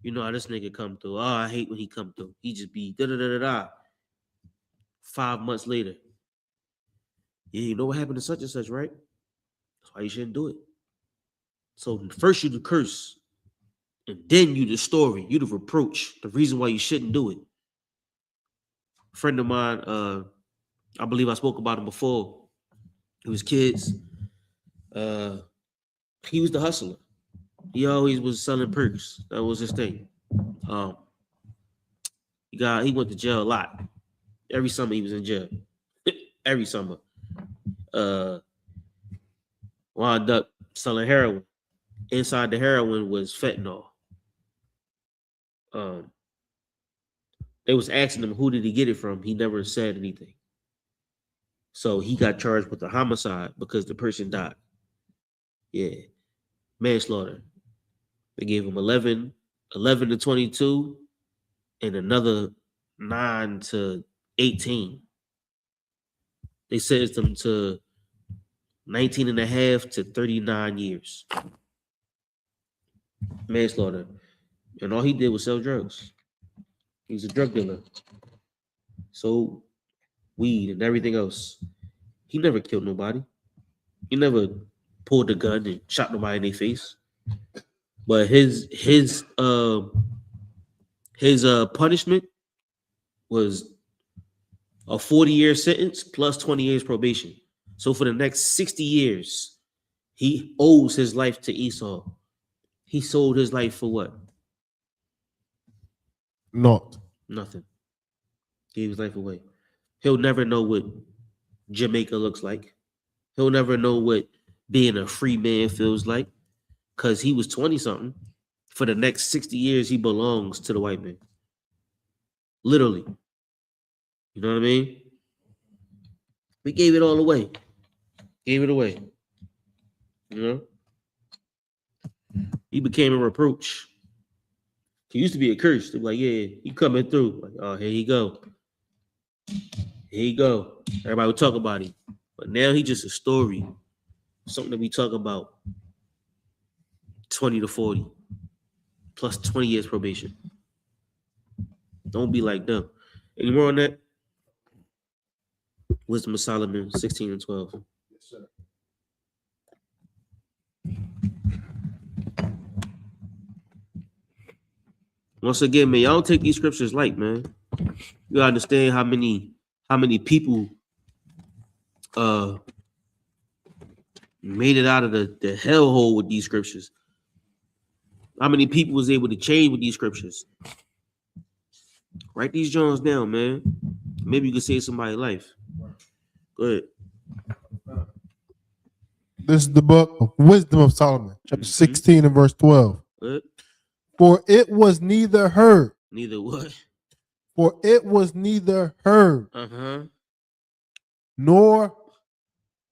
You know how this nigga come through. Oh, I hate when he come through. He just be da da da da da. 5 months later. Yeah, you know what happened to such and such, right? That's why you shouldn't do it. So first you the curse, and then you the story, you the reproach, the reason why you shouldn't do it. A friend of mine, I believe I spoke about him before. It was kids. He was the hustler. He always was selling perks. That was his thing. He went to jail a lot. Every summer he was in jail. Every summer. Wound up selling heroin. Inside the heroin was fentanyl. They was asking him who did he get it from. He never said anything. So he got charged with a homicide because the person died. Yeah. Manslaughter. They gave him 11 to 22 and another 9 to 18. They sentenced him to 19 and a half to 39 years. Manslaughter. And all he did was sell drugs. He was a drug dealer. So weed and everything else. He never killed nobody. He never pulled a gun and shot nobody in their face. But his punishment was a 40-year sentence plus 20 years probation. So for the next 60 years, he owes his life to Esau. He sold his life for what? Nothing. Gave his life away. He'll never know what Jamaica looks like. He'll never know what being a free man feels like because he was 20-something. For the next 60 years, he belongs to the white man. Literally. You know what I mean? We gave it all away. Gave it away. You know? He became a reproach. He used to be a curse. They were like, yeah, he coming through. Like, oh, here you go. Here you go. Everybody would talk about him. But now he's just a story. Something that we talk about. 20 to 40. Plus 20 years probation. Don't be like them. Any more on that? Wisdom of Solomon, 16 and 12. Yes, sir. Once again, man, y'all don't take these scriptures light, man. You gotta understand how many people made it out of the hellhole with these scriptures. How many people was able to change with these scriptures? Write these journals down, man. Maybe you could save somebody's life. Go ahead. This is the book of Wisdom of Solomon, chapter 16 and verse 12. What? For it was neither heard. Neither what? For it was neither heard. Uh-huh. Nor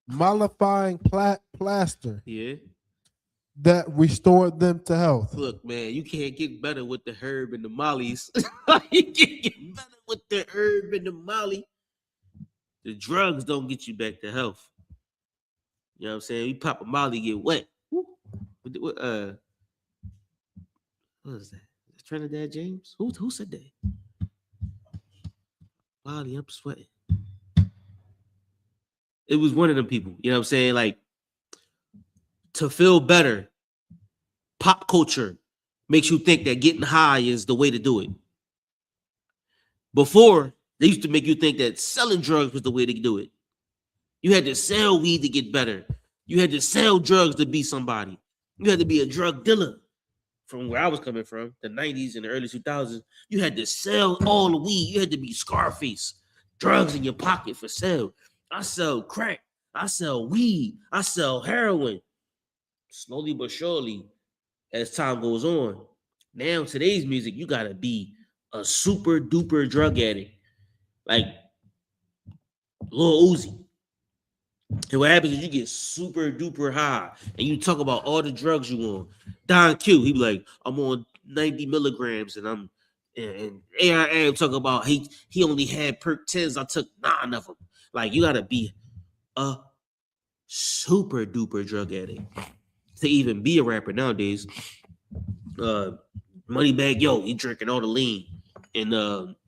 mollifying plaster. Yeah. That restored them to health. Look, man, you can't get better with the herb and the mollies. You can't get better with the herb and the molly. The drugs don't get you back to health. You know what I'm saying? You pop a molly, get wet. What is that? Trinidad James? Who said that? Molly, I'm sweating. It was one of them people. You know what I'm saying? Like, to feel better, pop culture makes you think that getting high is the way to do it. Before, they used to make you think that selling drugs was the way to do it. You had to sell weed to get better. You had to sell drugs to be somebody. You had to be a drug dealer. From where I was coming from, the 90s and the early 2000s, you had to sell all the weed. You had to be Scarface. Drugs in your pocket for sale. I sell crack. I sell weed. I sell heroin. Slowly but surely, as time goes on, now today's music, you gotta be a super duper drug addict. Like, Lil Uzi. And what happens is you get super duper high and you talk about all the drugs you on. Don Q, he be like, I'm on 90 milligrams and and AIM talk about he only had perk 10s. I took 9 of them. Like, you gotta be a super duper drug addict to even be a rapper nowadays. Moneybag Yo, he drinking all the lean. And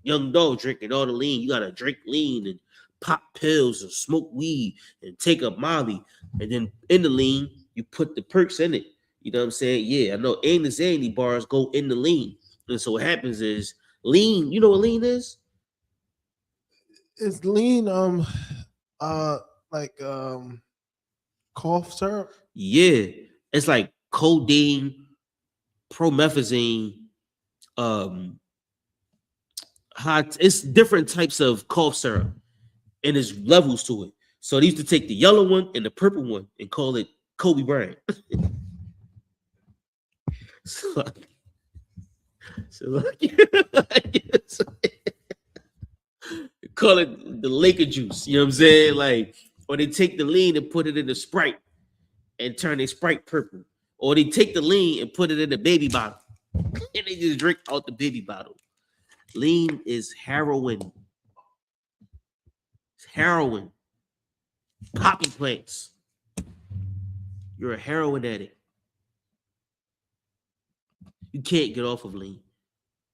Young Dog drinking all the lean. You gotta drink lean and pop pills and smoke weed and take a Molly. And then in the lean, you put the perks in it. You know what I'm saying? Yeah, I know Ain't the Zandy bars go in the lean. And so what happens is lean, you know what lean is? It's lean, cough syrup. Yeah. It's like codeine, promethazine, it's different types of cough syrup, and there's levels to it. So they used to take the yellow one and the purple one and call it Kobe Bryant. so call it the Laker juice. You know what I'm saying? Like, or they take the lean and put it in the Sprite and turn a Sprite purple. Or they take the lean and put it in the baby bottle and they just drink out the baby bottle. Lean is heroin. It's heroin. Poppy plants. You're a heroin addict. You can't get off of lean.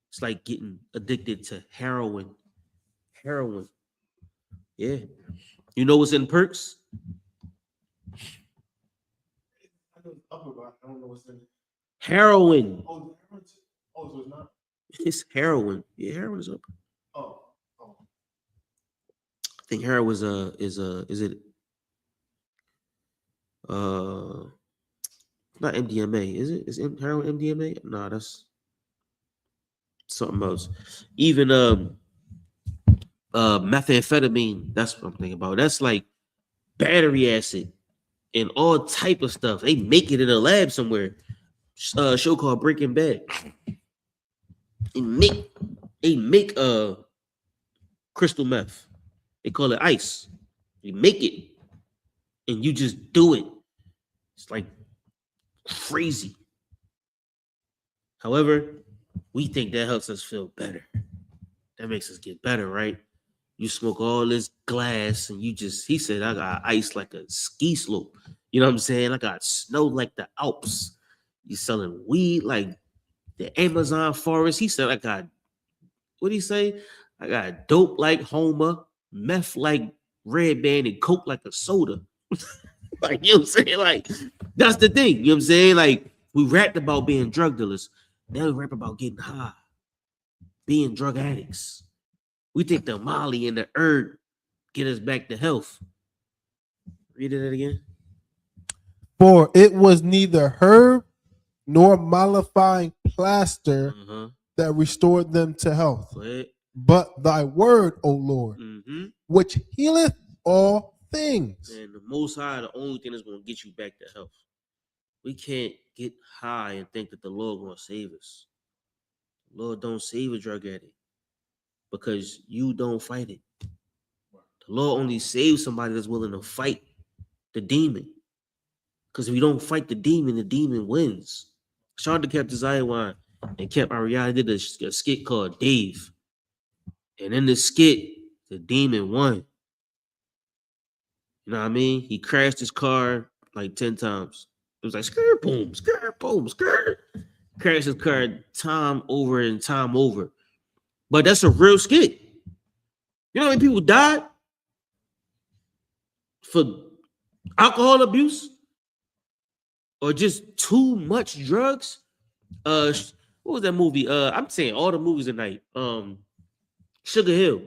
It's like getting addicted to heroin. Heroin. Yeah. You know what's in perks? I know it's upper, but I don't know what's in it. Heroin. Oh, so it's not. It's heroin. Yeah, heroin is up. Oh. I think heroin is it not MDMA, is it? Is heroin MDMA? No, that's something else. Even methamphetamine, that's what I'm thinking about. That's like battery acid and all type of stuff. They make it in a lab somewhere. Show called Breaking Bad. They make crystal meth. They call it ice. You make it and you just do it. It's like crazy. However, we think that helps us feel better. That makes us get better, right? You smoke all this glass and he said, I got ice like a ski slope. You know what I'm saying? I got snow like the Alps. You selling weed like the Amazon forest. He said, what did he say? I got dope like Homer, meth like Red Band, and coke like a soda. Like, you know what I'm saying? Like, that's the thing. You know what I'm saying? Like, we rapped about being drug dealers. Now we rap about getting high, being drug addicts. We think the Molly and the herb get us back to health. Read it again. For it was neither herb nor mollifying plaster that restored them to health, but thy word, O Lord, which healeth all things. And the Most High, the only thing that's going to get you back to health. We can't get high and think that the Lord going to save us. The Lord don't save a drug addict because you don't fight it. The Lord only saves somebody that's willing to fight the demon. Because if you don't fight the demon wins. Shout out to Captain Zion and Cap Ariana did a skit called Dave. And in the skit, the demon won. You know what I mean? He crashed his car like 10 times. It was like, skirt, boom, skirt, boom, skirt. Crashed his car time over and time over. But that's a real skit. You know how many people died for alcohol abuse? Or just too much drugs? What was that movie? I'm saying all the movies tonight. Sugar Hill.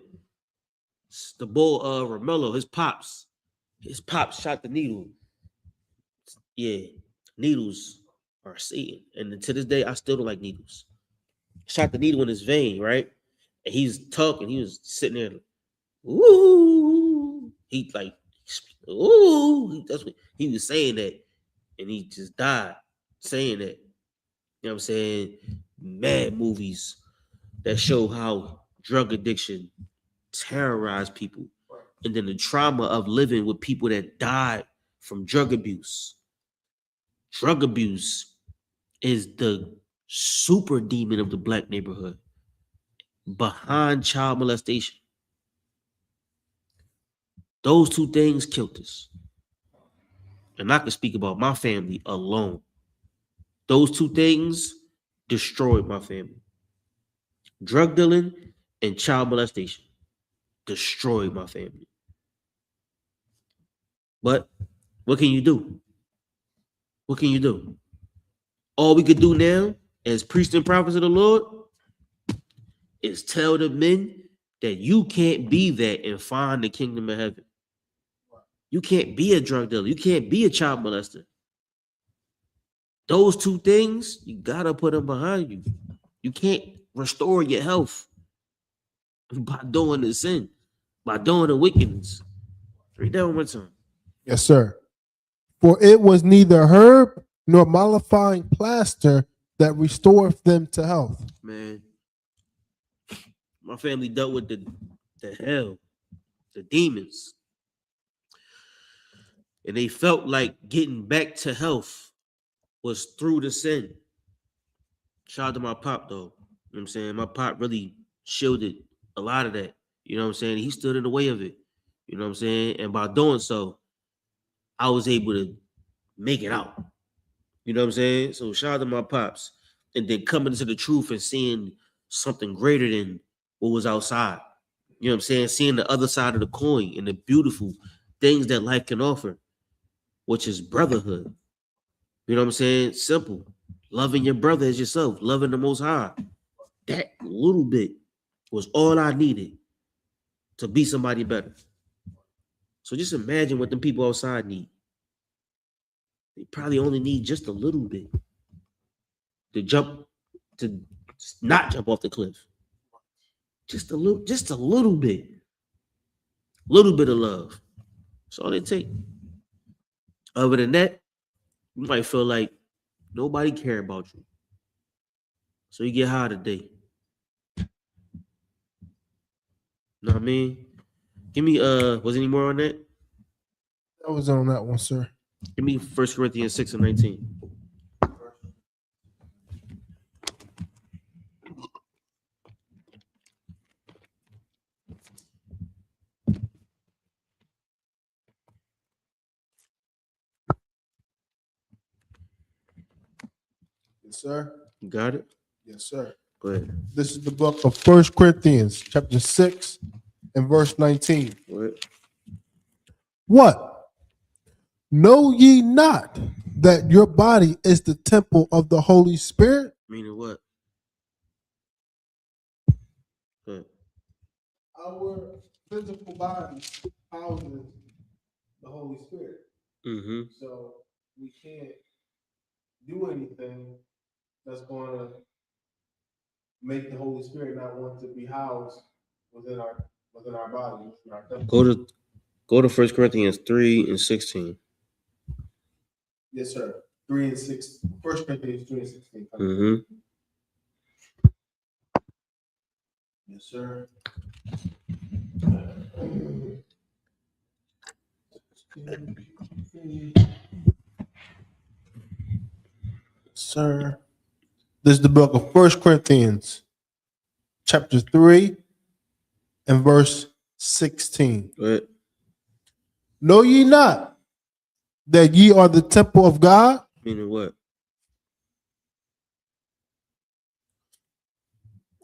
The boy Romello, his pops shot the needle. Yeah, needles are Satan. And to this day, I still don't like needles. Shot the needle in his vein, right? And he's talking, he was sitting there, ooh. He like, ooh, that's what he was saying that. And he just died saying that. You know what I'm saying? Mad movies that show how drug addiction terrorized people. and then the trauma of living with people that died from drug abuse. Drug abuse is the super demon of the black neighborhood behind child molestation. Those two things killed us. And I can speak about my family alone. Those two things destroyed my family. Drug dealing and child molestation destroyed my family. But what can you do? What can you do? All we could do now as priests and prophets of the Lord is tell the men that you can't be that and find the kingdom of heaven. You can't be a drug dealer. You can't be a child molester. Those two things, you gotta put them behind you. You can't restore your health by doing the sin, by doing the wickedness. Read that one more time. Yes, sir. For it was neither herb nor mollifying plaster that restoreth them to health. Man, my family dealt with the hell, the demons. And they felt like getting back to health was through the sin. Shout out to my pop, though. You know what I'm saying? My pop really shielded a lot of that. You know what I'm saying? He stood in the way of it. You know what I'm saying? And by doing so, I was able to make it out. You know what I'm saying? So shout out to my pops. And then coming to the truth and seeing something greater than what was outside. You know what I'm saying? Seeing the other side of the coin and the beautiful things that life can offer, which is brotherhood. You know what I'm saying? Simple. Loving your brother as yourself, loving the Most High. That little bit was all I needed to be somebody better. So just imagine what them people outside need. They probably only need just a little bit to not jump off the cliff. Just a little bit. Little bit of love. That's all they take. Other than that, you might feel like nobody care about you. So you get high today. Know what I mean? Give me was any more on that? That was on that one, sir. Give me 1 Corinthians 6:19. Yes, sir. You got it? Yes, sir. Go ahead. This is the book of 1 Corinthians, chapter 6 and verse 19. Go ahead. What? Know ye not that your body is the temple of the Holy Spirit? Meaning what? Go ahead. Our physical body houses the Holy Spirit. Mm-hmm. So we can't do anything that's going to make the Holy Spirit not want to be housed within our body, within our temple. Go to 1 Corinthians 3:16. Yes, sir. 3 and 6. 1 Corinthians 3 and 16. Mm-hmm. Yes, sir. Sir. This is the book of 1 Corinthians, chapter 3 and verse 16. Go ahead. Know ye not that ye are the temple of God? Meaning what?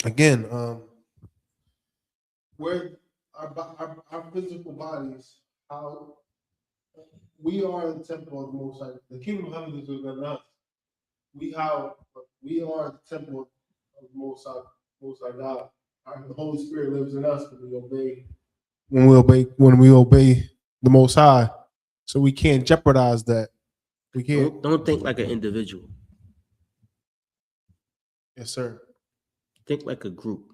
Again, where our physical bodies, how we are the temple of the Most High. The kingdom of heaven is within us. We are the temple of the Most High God. The Holy Spirit lives in us when we obey the Most High. So we can't jeopardize that. We can't. Don't think like an individual. Yes, sir. Think like a group.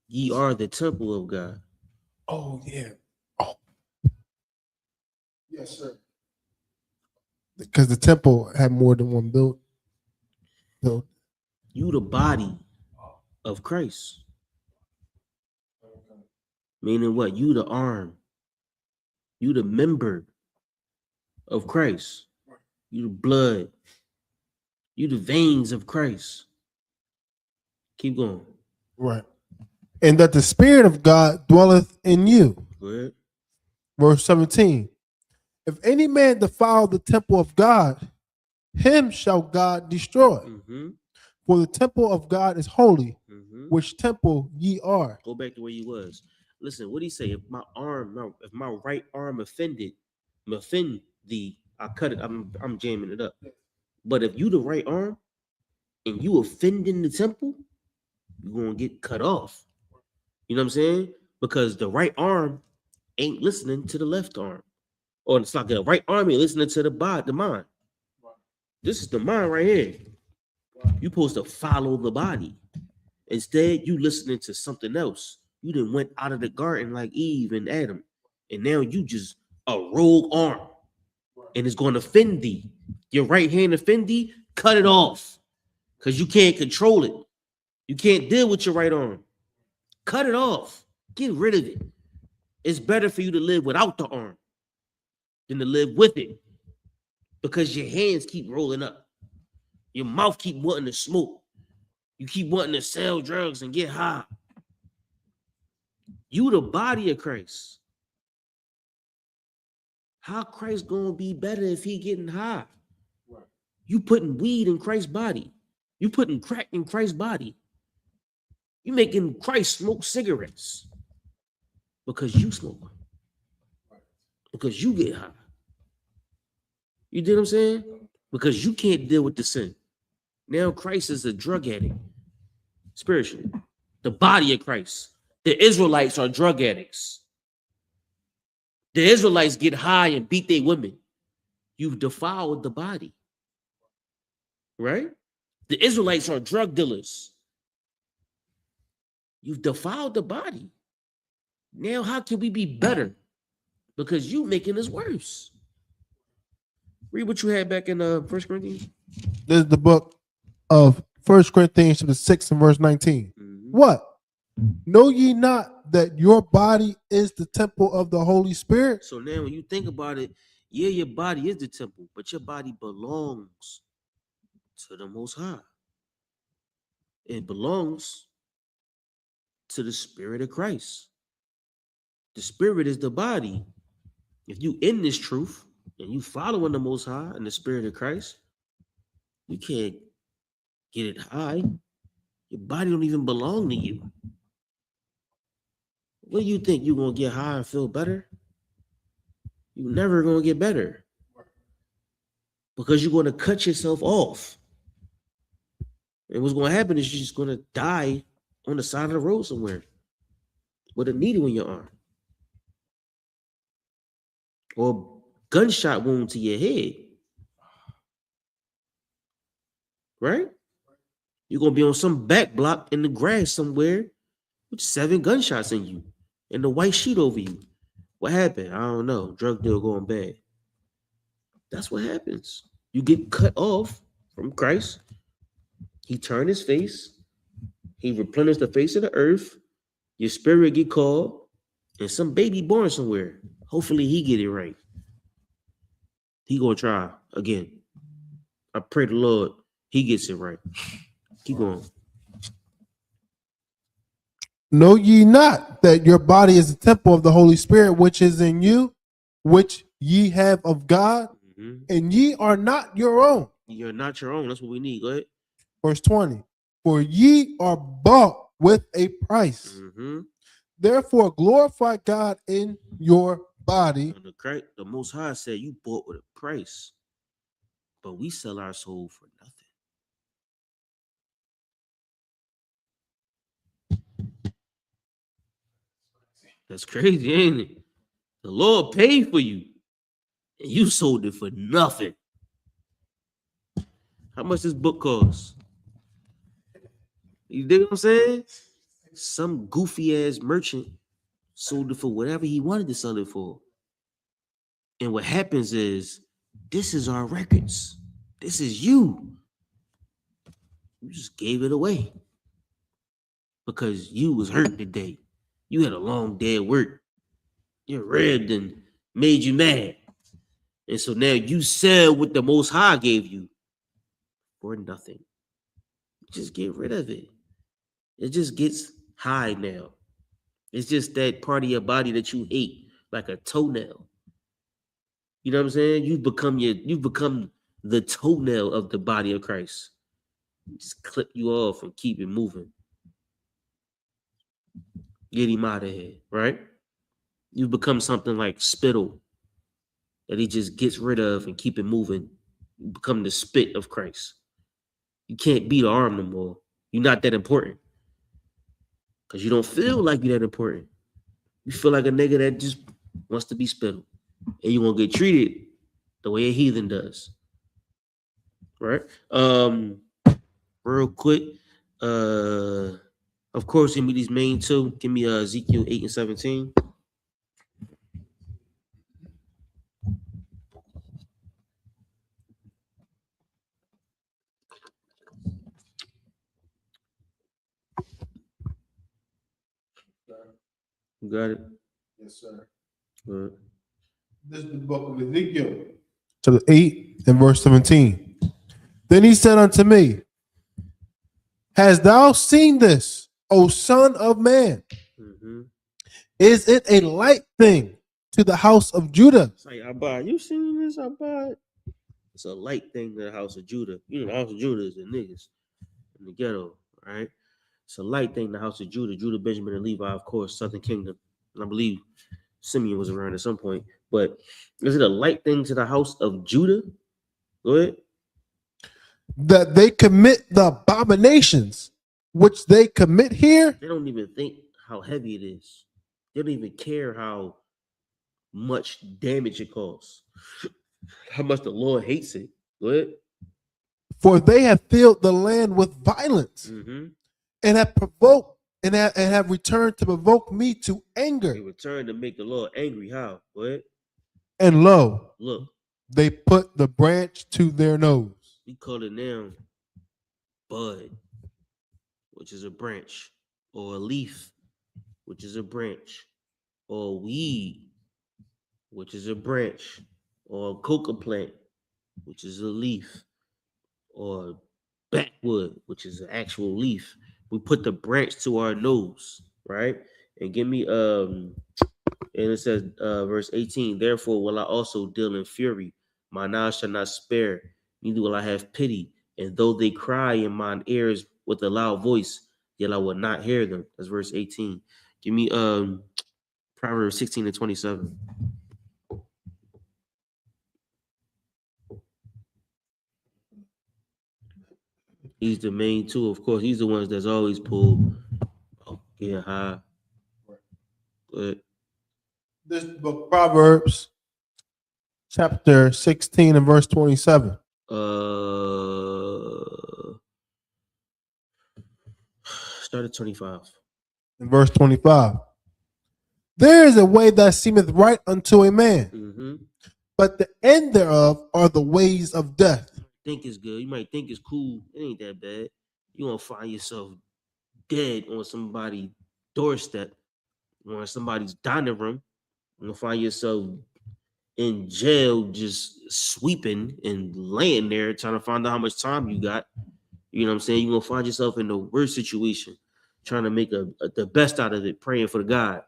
Ye are the temple of God. Oh, yeah. Oh. Yes, sir. Because the temple had more than one build. You the body of Christ. Meaning what? You the arm. You the member of Christ. You the blood. You the veins of Christ. Keep going. Right. And that the Spirit of God dwelleth in you. Go ahead. Verse 17. If any man defile the temple of God, him shall God destroy. Mm-hmm. For the temple of God is holy, Mm-hmm. which temple ye are. Go back to where you was. Listen, what do he say? If my right arm offend thee, I cut it. I'm jamming it up. But if you the right arm and you offending the temple, you're gonna get cut off. You know what I'm saying? Because the right arm ain't listening to the left arm. Or it's like the right arm ain't listening to the mind. This is the mind right here. You're supposed to follow the body. Instead, you listening to something else. You done went out of the garden like Eve and Adam. And now you just a rogue arm. And it's going to offend thee. Your right hand offend thee, cut it off. Because you can't control it. You can't deal with your right arm. Cut it off. Get rid of it. It's better for you to live without the arm than to live with it. Because your hands keep rolling up. Your mouth keep wanting to smoke. You keep wanting to sell drugs and get high. You the body of Christ. How Christ gonna be better if he getting high? Right. You putting weed in Christ's body. You putting crack in Christ's body. You making Christ smoke cigarettes because you smoke. Because you get high. You did what I'm saying? Because you can't deal with the sin. Now Christ is a drug addict, spiritually. The body of Christ. The Israelites are drug addicts. The Israelites get high and beat their women. You've defiled the body. Right? The Israelites are drug dealers. You've defiled the body. Now how can we be better? Because you making us worse. Read what you had back in 1 Corinthians. This is the book of 1 Corinthians chapter 6 and verse 19. Mm-hmm. What? Know ye not that your body is the temple of the Holy Spirit? So now when you think about it, yeah, your body is the temple, but your body belongs to the Most High. It belongs to the Spirit of Christ. The Spirit is the body. If you in this truth and you following the Most High and the Spirit of Christ, you can't get it high. Your body don't even belong to you. What do you think? You're going to get high and feel better? You're never going to get better. Because you're going to cut yourself off. And what's going to happen is you're just going to die on the side of the road somewhere with a needle in your arm. Or gunshot wound to your head. Right? You're going to be on some back block in the grass somewhere with 7 gunshots in you and the white sheet over you. What happened? I don't know. Drug deal going bad. That's what happens. You get cut off from Christ. He turned his face. He replenished the face of the earth. Your spirit get called and some baby born somewhere. Hopefully he get it right. He gonna try again. I pray the Lord he gets it right. Keep going. Know ye not that your body is the temple of the Holy Spirit, which is in you, which ye have of God, and ye are not your own. You're not your own. That's what we need. Go ahead. Verse 20. For ye are bought with a price. Therefore glorify God in your body. The Most High said you bought with a price, but we sell our soul for nothing. That's crazy, ain't it? The Lord paid for you, and you sold it for nothing. How much this book costs? You dig what I'm saying? Some goofy ass merchant sold it for whatever he wanted to sell it for. And what happens is, this is our records. This is you. You just gave it away. because you was hurt today. You had a long day at work. Your rib and made you mad. And so now you sell what the Most High gave you for nothing. Just get rid of it. It just gets high now. It's just that part of your body that you hate, like a toenail. You know what I'm saying? You've become the toenail of the body of Christ. Just clip you off and keep it moving. Get him out of here, right? You've become something like spittle that he just gets rid of and keep it moving. You become the spit of Christ. You can't beat the arm no more. You're not that important. Because you don't feel like you're that important. You feel like a nigga that just wants to be spittled. And you won't get treated the way a heathen does. Right? Real quick. Of course, give me these main two. Give me Ezekiel 8 and 17. You got it? Yes, sir. Good. This is the book of Ezekiel, chapter 8 and verse 17. Then he said unto me, hast thou seen this, O son of man? Mm-hmm. Is it a light thing to the house of Judah? It's like, Abba, you seen this, Abba? It's a light thing to the house of Judah. You know, the house of Judah is the niggas in the ghetto, right? It's a light thing to the house of Judah. Judah, Benjamin, and Levi, of course, Southern Kingdom. And I believe Simeon was around at some point. But is it a light thing to the house of Judah? Go ahead. That they commit the abominations which they commit here? They don't even think how heavy it is. They don't even care how much damage it causes. How much the Lord hates it. Go ahead. For they have filled the land with violence, and have provoked and have returned to provoke me to anger. They returned to make the Lord angry. How? Go ahead. And lo, Look, they put the branch to their nose. we call it now bud, which is a branch, or a leaf, which is a branch, or weed, which is a branch, or a coca plant, which is a leaf, or backwood, which is an actual leaf. We put the branch to our nose, right? And give me and it says verse 18, therefore will I also deal in fury, mine eyes shall not spare, neither will I have pity, and though they cry in mine ears with a loud voice, yet I will not hear them. That's verse 18. Give me Proverbs 16 and 27. He's the main two, of course. He's the ones that's always pulled. Oh, yeah, high. But This book, Proverbs, chapter 16 and verse 27. Start at 25. In verse 25. There is a way that seemeth right unto a man, but the end thereof are the ways of death. Think it's good. You might think it's cool. It ain't that bad. You gonna find yourself dead on somebody's doorstep, or in somebody's dining room. You're gonna find yourself in jail, just sweeping and laying there trying to find out how much time you got. You know what I'm saying? You're gonna find yourself in the worst situation, trying to make the best out of it, praying for the God.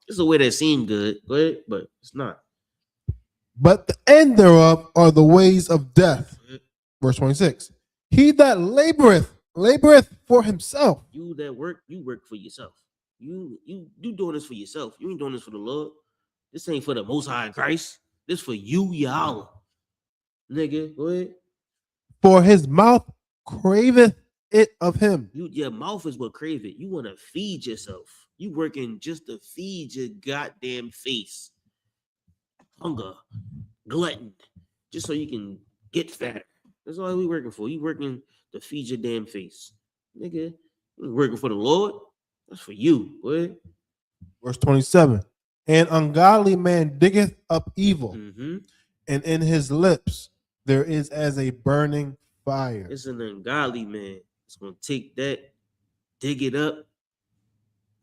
It's a way that seemed good, but it's not. But the end thereof are the ways of death. Verse 26. He that laboreth for himself. You that work, you work for yourself. You doing this for yourself. You ain't doing this for the Lord. This ain't for the Most High in Christ. This for you, Yahweh. Nigga, go ahead. For his mouth craveth it of him. Your mouth is what crave it. You want to feed yourself. You working just to feed your goddamn face. Hunger, glutton, just so you can get fat. That's all we working for. You working to feed your damn face. Nigga, you working for the Lord? That's for you, boy. Verse 27. An ungodly man diggeth up evil, and in his lips there is as a burning fire. It's an ungodly man. It's going to take that, dig it up,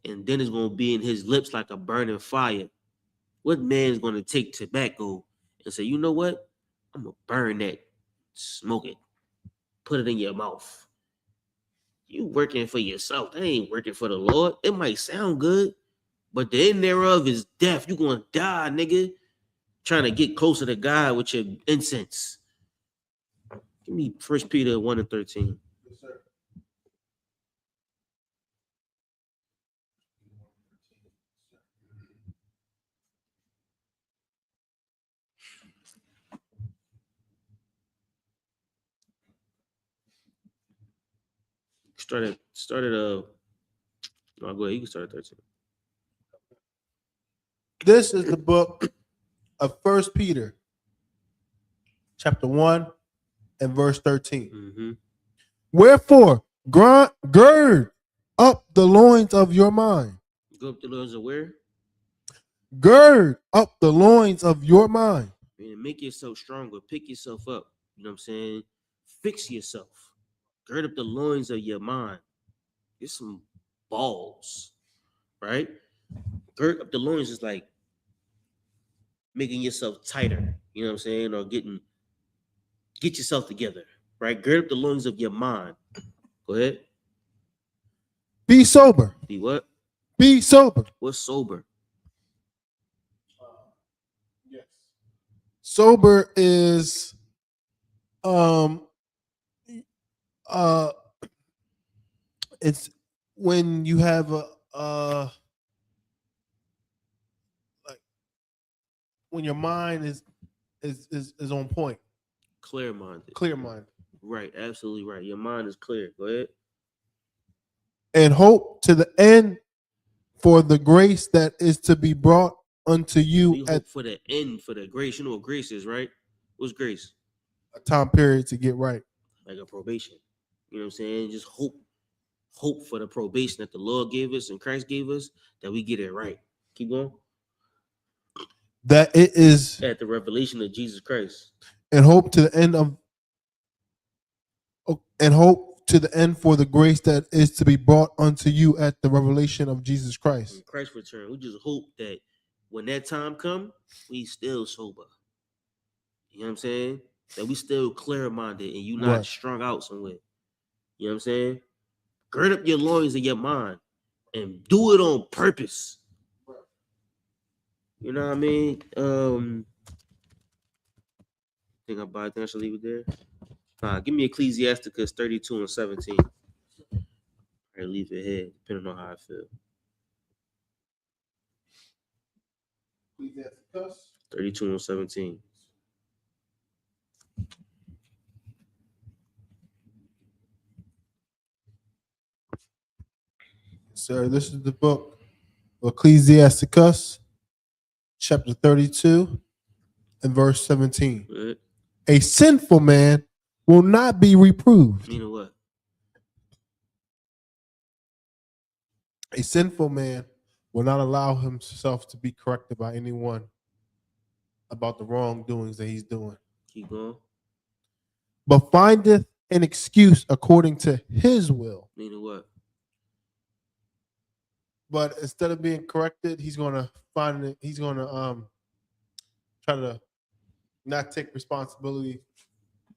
and then it's gonna be in his lips like a burning fire. What man's gonna take tobacco and say, you know what? I'm gonna burn that, smoke it, put it in your mouth. You working for yourself. That ain't working for the Lord. It might sound good, but the end thereof is death. You gonna die, nigga. Trying to get closer to God with your incense. Give me 1 Peter 1:13. Yes, sir. Start at no, go ahead. You can start at 13. This is the book of 1 Peter, chapter 1 and verse 13. Mm-hmm. Wherefore, gird up the loins of your mind. Go up the loins of where? Gird up the loins of your mind. Man, make yourself stronger. Pick yourself up. You know what I'm saying? Fix yourself. Gird up the loins of your mind. Get some balls, right? Gird up the loins is like making yourself tighter. You know what I'm saying? Or get yourself together, right? Gird up the loins of your mind. Go ahead. Be sober. Be what? Be sober. What's sober? Yes. Sober is it's when you have a like when your mind is on point. Clear-minded. Clear mind. Right, absolutely right. Your mind is clear. Go ahead. And hope to the end for the grace that is to be brought unto you We at hope for the end, for the grace. You know what grace is, right? What's grace? a time period to get right. Like a probation. You know what I'm saying? Just hope for the probation that the Lord gave us and Christ gave us, that we get it right. Keep going. That it is, At the revelation of Jesus Christ. and hope to the end of, and hope to the end for the grace that is to be brought unto you at the revelation of Jesus Christ. In Christ's return. We just hope that when that time come, we still sober. You know what I'm saying? That we still clear-minded and you not Right. strung out somewhere. You know what I'm saying? Gird up your loins in your mind and do it on purpose. You know what I mean? Think I should leave it there. Give me Ecclesiasticus 32 and 17. I leave it here, depending on how I feel. 32 and 17. Sir, this is the book of Ecclesiasticus, chapter 32 and verse 17. Right? A sinful man will not be reproved. You know what? A sinful man will not allow himself to be corrected by anyone about the wrongdoings that he's doing, Keep going. but findeth an excuse according to his will. You know what? But instead of being corrected, he's gonna find it. He's gonna try to not take responsibility,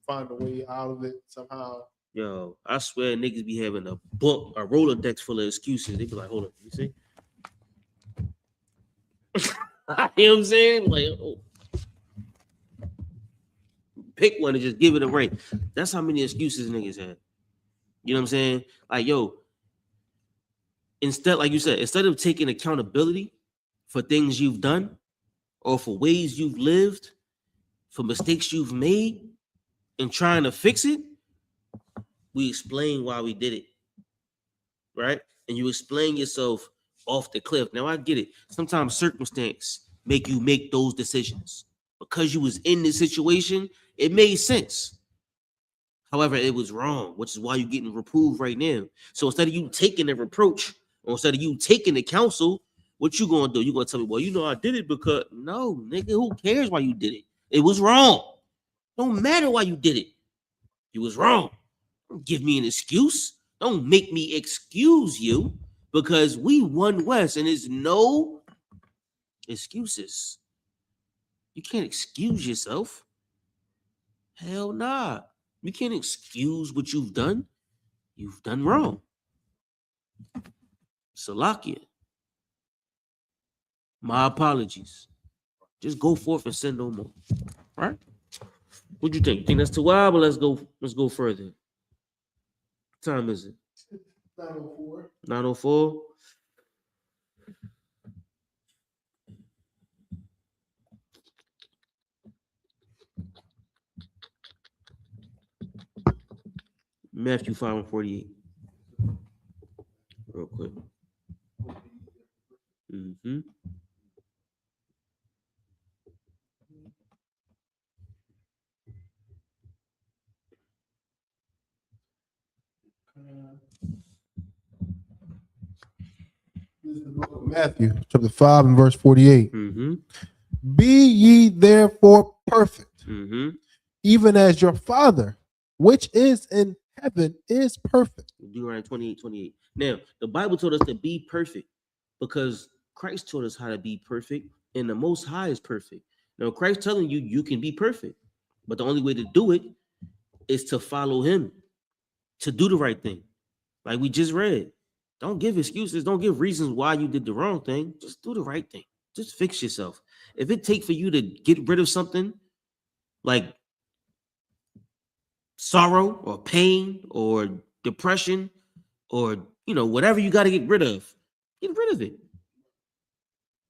find a way out of it somehow. Yo, I swear niggas be having a Rolodex full of excuses. They be like, hold on, you see? You know what I'm saying? Like, oh. Pick one and just give it a rank. That's how many excuses niggas have. You know what I'm saying? Like, yo, instead, like you said, instead of taking accountability for things you've done or for ways you've lived, for mistakes you've made and trying to fix it, we explain why we did it, right? And you explain yourself off the cliff. Now, I get it. Sometimes circumstance make you make those decisions. Because you was in this situation, it made sense. However, it was wrong, which is why you're getting reproved right now. So instead of you taking the reproach, or instead of you taking the counsel, what you gonna do? You gonna tell me, well, you know I did it because no, nigga, who cares why you did it? It was wrong. Don't matter why you did it. You was wrong. Don't give me an excuse. Don't make me excuse you. because we won West, and there's no excuses. You can't excuse yourself. Hell nah. You can't excuse what you've done. You've done wrong. Salakia. My apologies. Just go forth and sin no more. Right? What do you think? Think that's too wild? But let's go further. What time is it? 9:04. 9:04. Matthew 5:48. Real quick. Mm-hmm. This is the book of Matthew, chapter 5 and verse 48. Mm-hmm. Be ye therefore perfect, Mm-hmm. even as your Father, which is in heaven, is perfect. Deuteronomy 28:28. Now, the Bible told us to be perfect because Christ taught us how to be perfect, and the Most High is perfect. Now, Christ telling you you can be perfect, but the only way to do it is to follow Him, to do the right thing, like we just read. Don't give excuses. Don't give reasons why you did the wrong thing. Just do the right thing. Just fix yourself. If it takes for you to get rid of something like sorrow or pain or depression or whatever you got to get rid of it.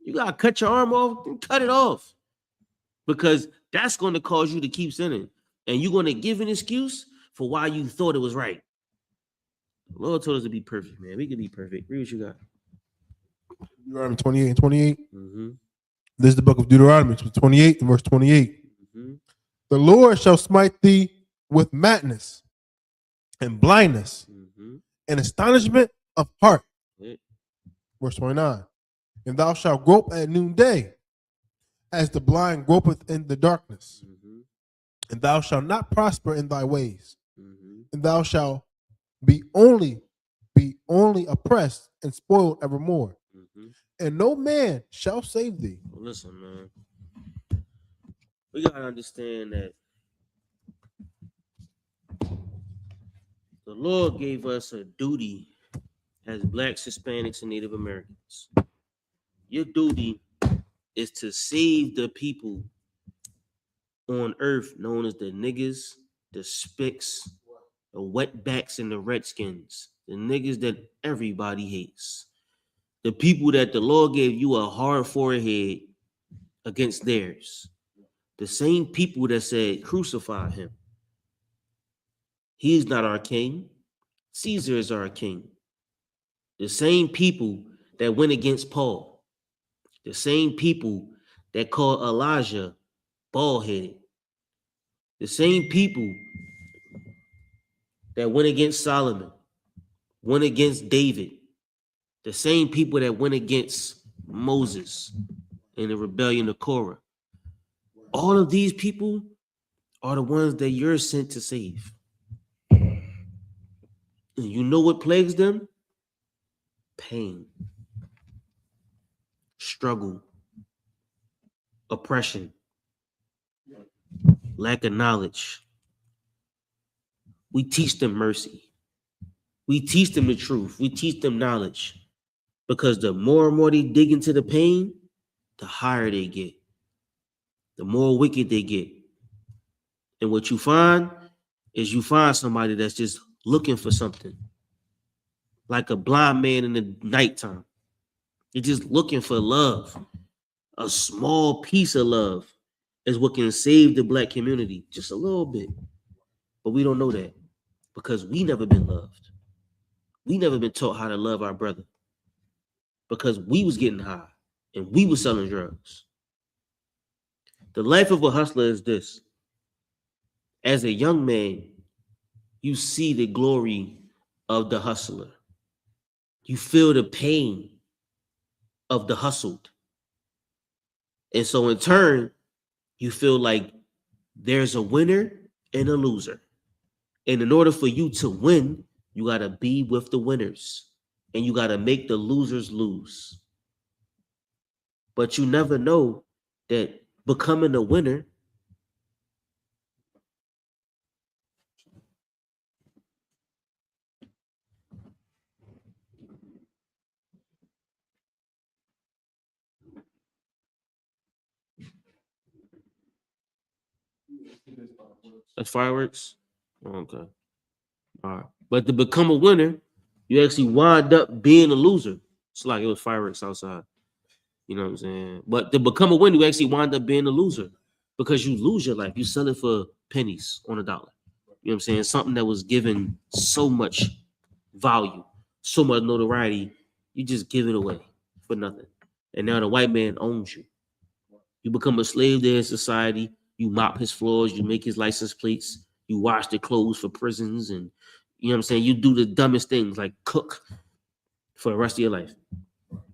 You got to cut your arm off and cut it off, because that's going to cause you to keep sinning, and you're going to give an excuse for why you thought it was right. The Lord told us to be perfect, man. We can be perfect. Read what you got. Deuteronomy 28 and 28. Mm-hmm. This is the book of Deuteronomy, chapter 28 and verse 28. Mm-hmm. The Lord shall smite thee with madness and blindness Mm-hmm. and astonishment of heart. Yeah. Verse 29. And thou shalt grope at noonday, as the blind gropeth in the darkness. Mm-hmm. And thou shalt not prosper in thy ways. Mm-hmm. And thou shalt be only oppressed and spoiled evermore. Mm-hmm. And no man shall save thee. Well, listen, man. We gotta understand that the Lord gave us a duty as Blacks, Hispanics, and Native Americans. Your duty is to save the people on earth known as the niggas, the spicks, the wetbacks, and the redskins. The niggas that everybody hates. The people that the Lord gave you a hard forehead against theirs. The same people that said, crucify him. He's not our king. Caesar is our king. The same people that went against Paul. The same people that called Elijah bald-headed. The same people that went against Solomon, went against David. The same people that went against Moses in the rebellion of Korah. All of these people are the ones that you're sent to save. And you know what plagues them? Pain, struggle, oppression, lack of knowledge. We teach them mercy. We teach them the truth. We teach them knowledge. Because the more and more they dig into the pain, the higher they get. The more wicked they get. And what you find is you find somebody that's just looking for something. Like a blind man in the nighttime. You're just looking for love. A small piece of love is what can save the Black community. Just a little bit. But we don't know that. Because we never been loved. We never been taught how to love our brother. Because we was getting high. And we was selling drugs. The life of a hustler is this. As a young man, you see the glory of the hustler. You feel the pain of the hustled. And so in turn, you feel like there's a winner and a loser. And in order for you to win, you got to be with the winners. and you got to make the losers lose. But you never know that becoming a winner that's fireworks. Okay. All right. But to become a winner, you actually wind up being a loser. It's like it was fireworks outside. You know what I'm saying? But to become a winner, you actually wind up being a loser because you lose your life. You sell it for pennies on a dollar. You know what I'm saying? Something that was given so much value, so much notoriety, you just give it away for nothing. And now the white man owns you. You become a slave there in society. You mop his floors. You make his license plates. You wash the clothes for prisons. And you know what I'm saying? You do the dumbest things like cook for the rest of your life.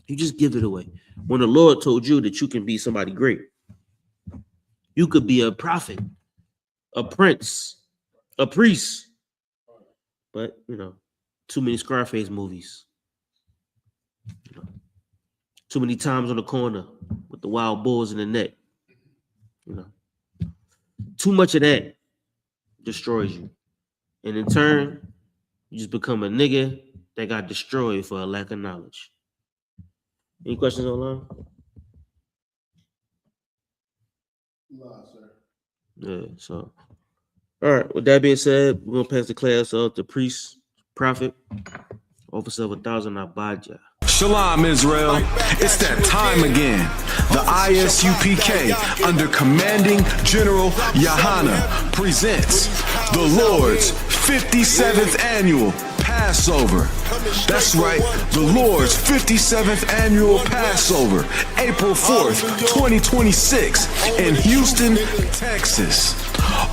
You just give it away. When the Lord told you that you can be somebody great, you could be a prophet, a prince, a priest. But, you know, too many Scarface movies. You know, too many times on the corner with the wild bulls in the net. You know, too much of that destroys you. And in turn, you just become a nigga that got destroyed for a lack of knowledge. Any questions online? No, sir. Yeah, so. All right, with that being said, we're going to pass the class up to priest, prophet, officer of 1,000 Abadja. Shalom, Israel. It's that time again. The I.S.U.P.K. under commanding General YAHANNA presents the Lord's 57th annual Passover. That's right, the Lord's 57th annual Passover, April 4th, 2026 in Houston, Texas.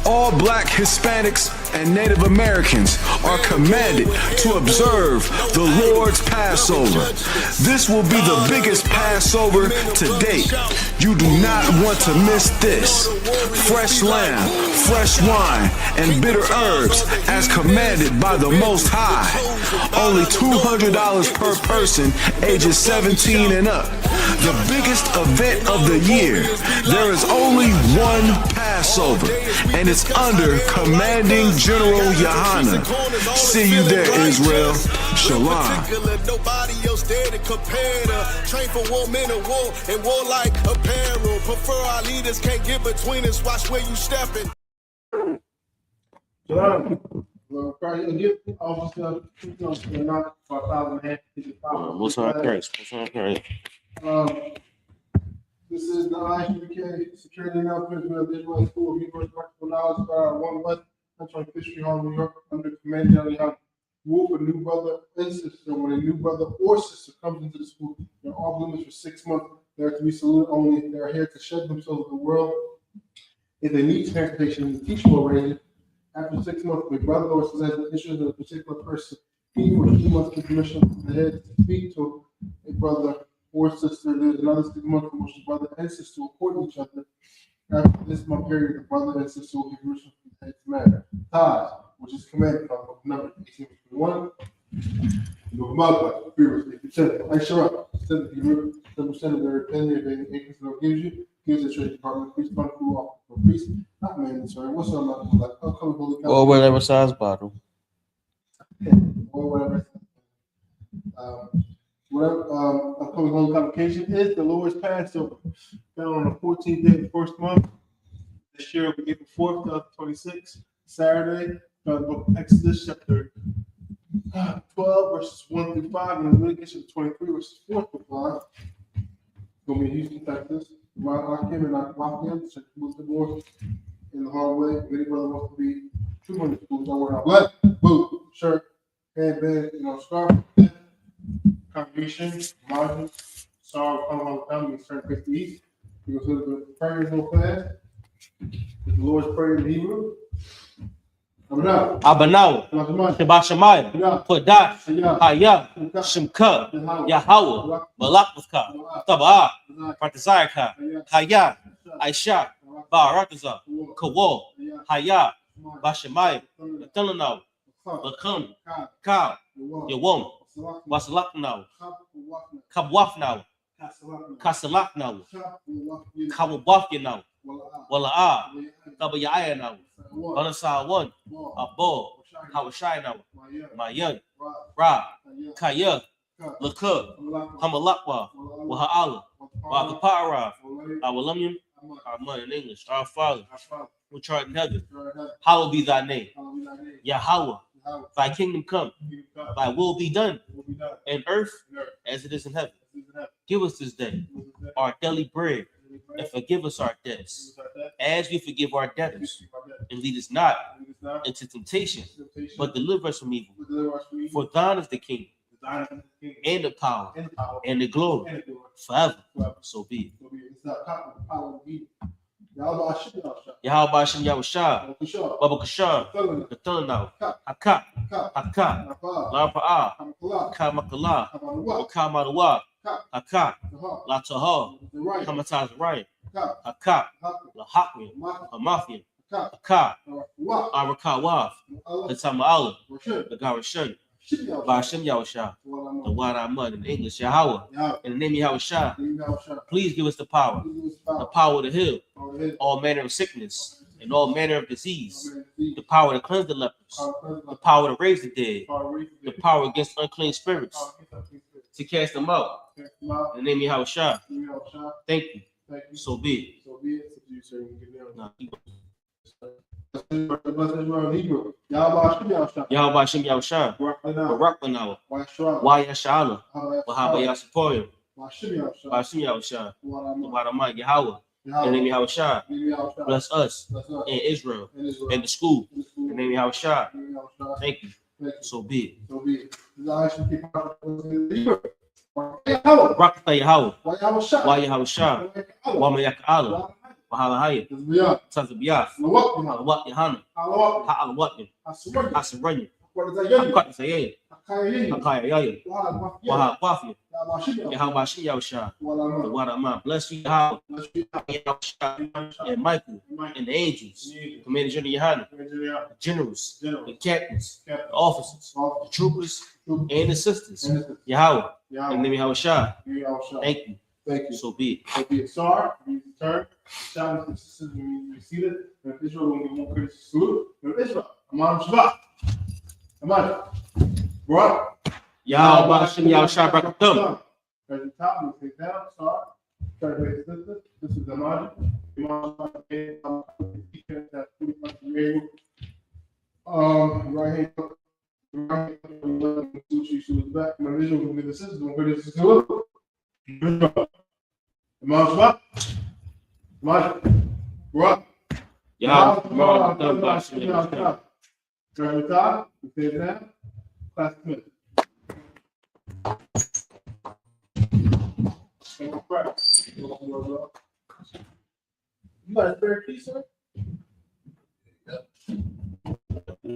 All Black, Hispanics, and Native Americans are commanded to observe the Lord's Passover. This will be the biggest Passover to date. You do not want to miss this. Fresh lamb, fresh wine, and bitter herbs as commanded by the Most High. Only $200 per person, ages 17 and up. The biggest event of the year. There is only one Passover, and it's under commanding General YAHANNA. See you there, Israel. Shalom. Nobody else there to compare to. Train for war, men of war, and warlike apparel. Prefer our leaders, can't get between us. Watch where you stepping. Shalom. Well, probably give officer not for 1,000. What's on Christ? What's on Christ? This is the I.S.U.P.K. Security Announcement of the Israelite School of Universal Practical Knowledge by 1 West, Central History Hall, New York, under command of General Whoop, a new brother and sister. When a new brother or sister comes into the school, they're all bloomers for 6 months. They are to be saluted only. They are here to shed themselves in the world. If they need transportation, the teacher will arrange it. After 6 months, the brother or sister has an interest in a particular person. He or she must give permission to the head to speak to a brother or sister. There's another 6 months in which the brother and sister will court each other. After this month period, the brother and sister will give permission to the head to marry. Ties, which is commanded by book number 18:21. No Malachi, previously, I.S.U.P.K. 7% of their opinion of any increase the Lord gives you, gives the Treasury Department priest, fund crew off for priest, not mandatory. What's up, like upcoming holy Or whatever size bottle. or whatever. Upcoming holy convocation is the Lord's Passover, found on the 14th day of the first month. This year will be April 4th, 2026, Saturday. The book of Exodus, chapter 12, verses 1 through 5, and Leviticus 23, verses 4 through 5. It's going to be in Houston, Texas. Akim and Akim, so move the north in the hallway. If any brother wants to be 200 schools, I wear a black boot, shirt, headband, scarf. Congregation, margin, sorrow, come on, come, we start 50 east. We go through the prayers real fast. The Lord's Prayer in Hebrew. Abanaw, Shabbat Shemayim, Kodash, Haya, Shemka, Yahweh, Malakvka, Tabah, Partizayaka, Haya, Aisha, Barataza, Kawal, Haya, Bashemayim, Telanaw, Bakam, Ka, Yawom, Wasalaknawa, Kabwafnawa, Kasalaknawa, Kawabafyanawa, Wala'a, Tabayayanawa, Banasa 1, Abo, Hawashinawa, Mayan, Ra, Kaya, Laka, Hamalakwa, Waha'ala, Wakapara, Awalamyam, our mother in English, our Father, which art in heaven, hallowed be thy name. Yahweh, thy kingdom come, thy will be done in earth as it is in heaven. Give us this day our daily bread, and forgive us our debts, as we forgive our debtors. And lead us not into temptation, but deliver us from evil. For thine is the kingdom, and the power, and the glory, forever. So be it. Yahweh Hashem Yahushua, Baba Kashar, Kathana, Haka, Haka, La Pa'a, Kamakala, Wakamawa, Haka, La Taha, Kamataz Ryan, Haka, La Hakmi, Hamafian, Haka, Arakawaf, the Tama'ala, the Garashan, Bashem Yahushua, the Wada Mud in English, Yahweh, in the name of Yahushua, please give us the power to heal all manner of sickness and all manner of disease, the power to cleanse the lepers, the power to raise the dead, the power against unclean spirits, to cast them out. In the name of Yahushua, thank you. So be it. Yahweh Hashem Yahushua, Barakanawa, YAHANNA, Wahabayasaporium, Hashem Yahushua, the Wadamai Yahweh, in the name of Yahushua, bless us in Israel and the school, in the name of Yahushua, thank you. So be it. Rakata Yahweh, YAHANNA, Wamayaka'ala, Wahalahaya, Tazabiyah, Halawat Yahanna, Ha'alawatman, Hasaranya, Hakatazayah, Hakayayah, Wahawafia, Yahweh Hashem Yahushua, the Wadamah, bless you, Yahweh, and Michael, and the angels, Commander General Yahanna, the generals, the captains, the officers, the troopers, and the sisters, Yahweh, in the name of Yahushua, thank you. So be it. Sorry, we return. Shout out to sisters when we see it. If Israel will give more credit to salute. If Israel, Aman Shabbat. Aman. Bro. Yahweh Hashem Yahushua Brakatum. At the top, we take down. Sorry. Try to make sister. This is Aman. Right here. Right here. She was back. My visual will be the sisters. Don't credit to salute. Imam, what? Yeah, turn the top, we say it now. Class commit. You got a spare piece, sir? Yep.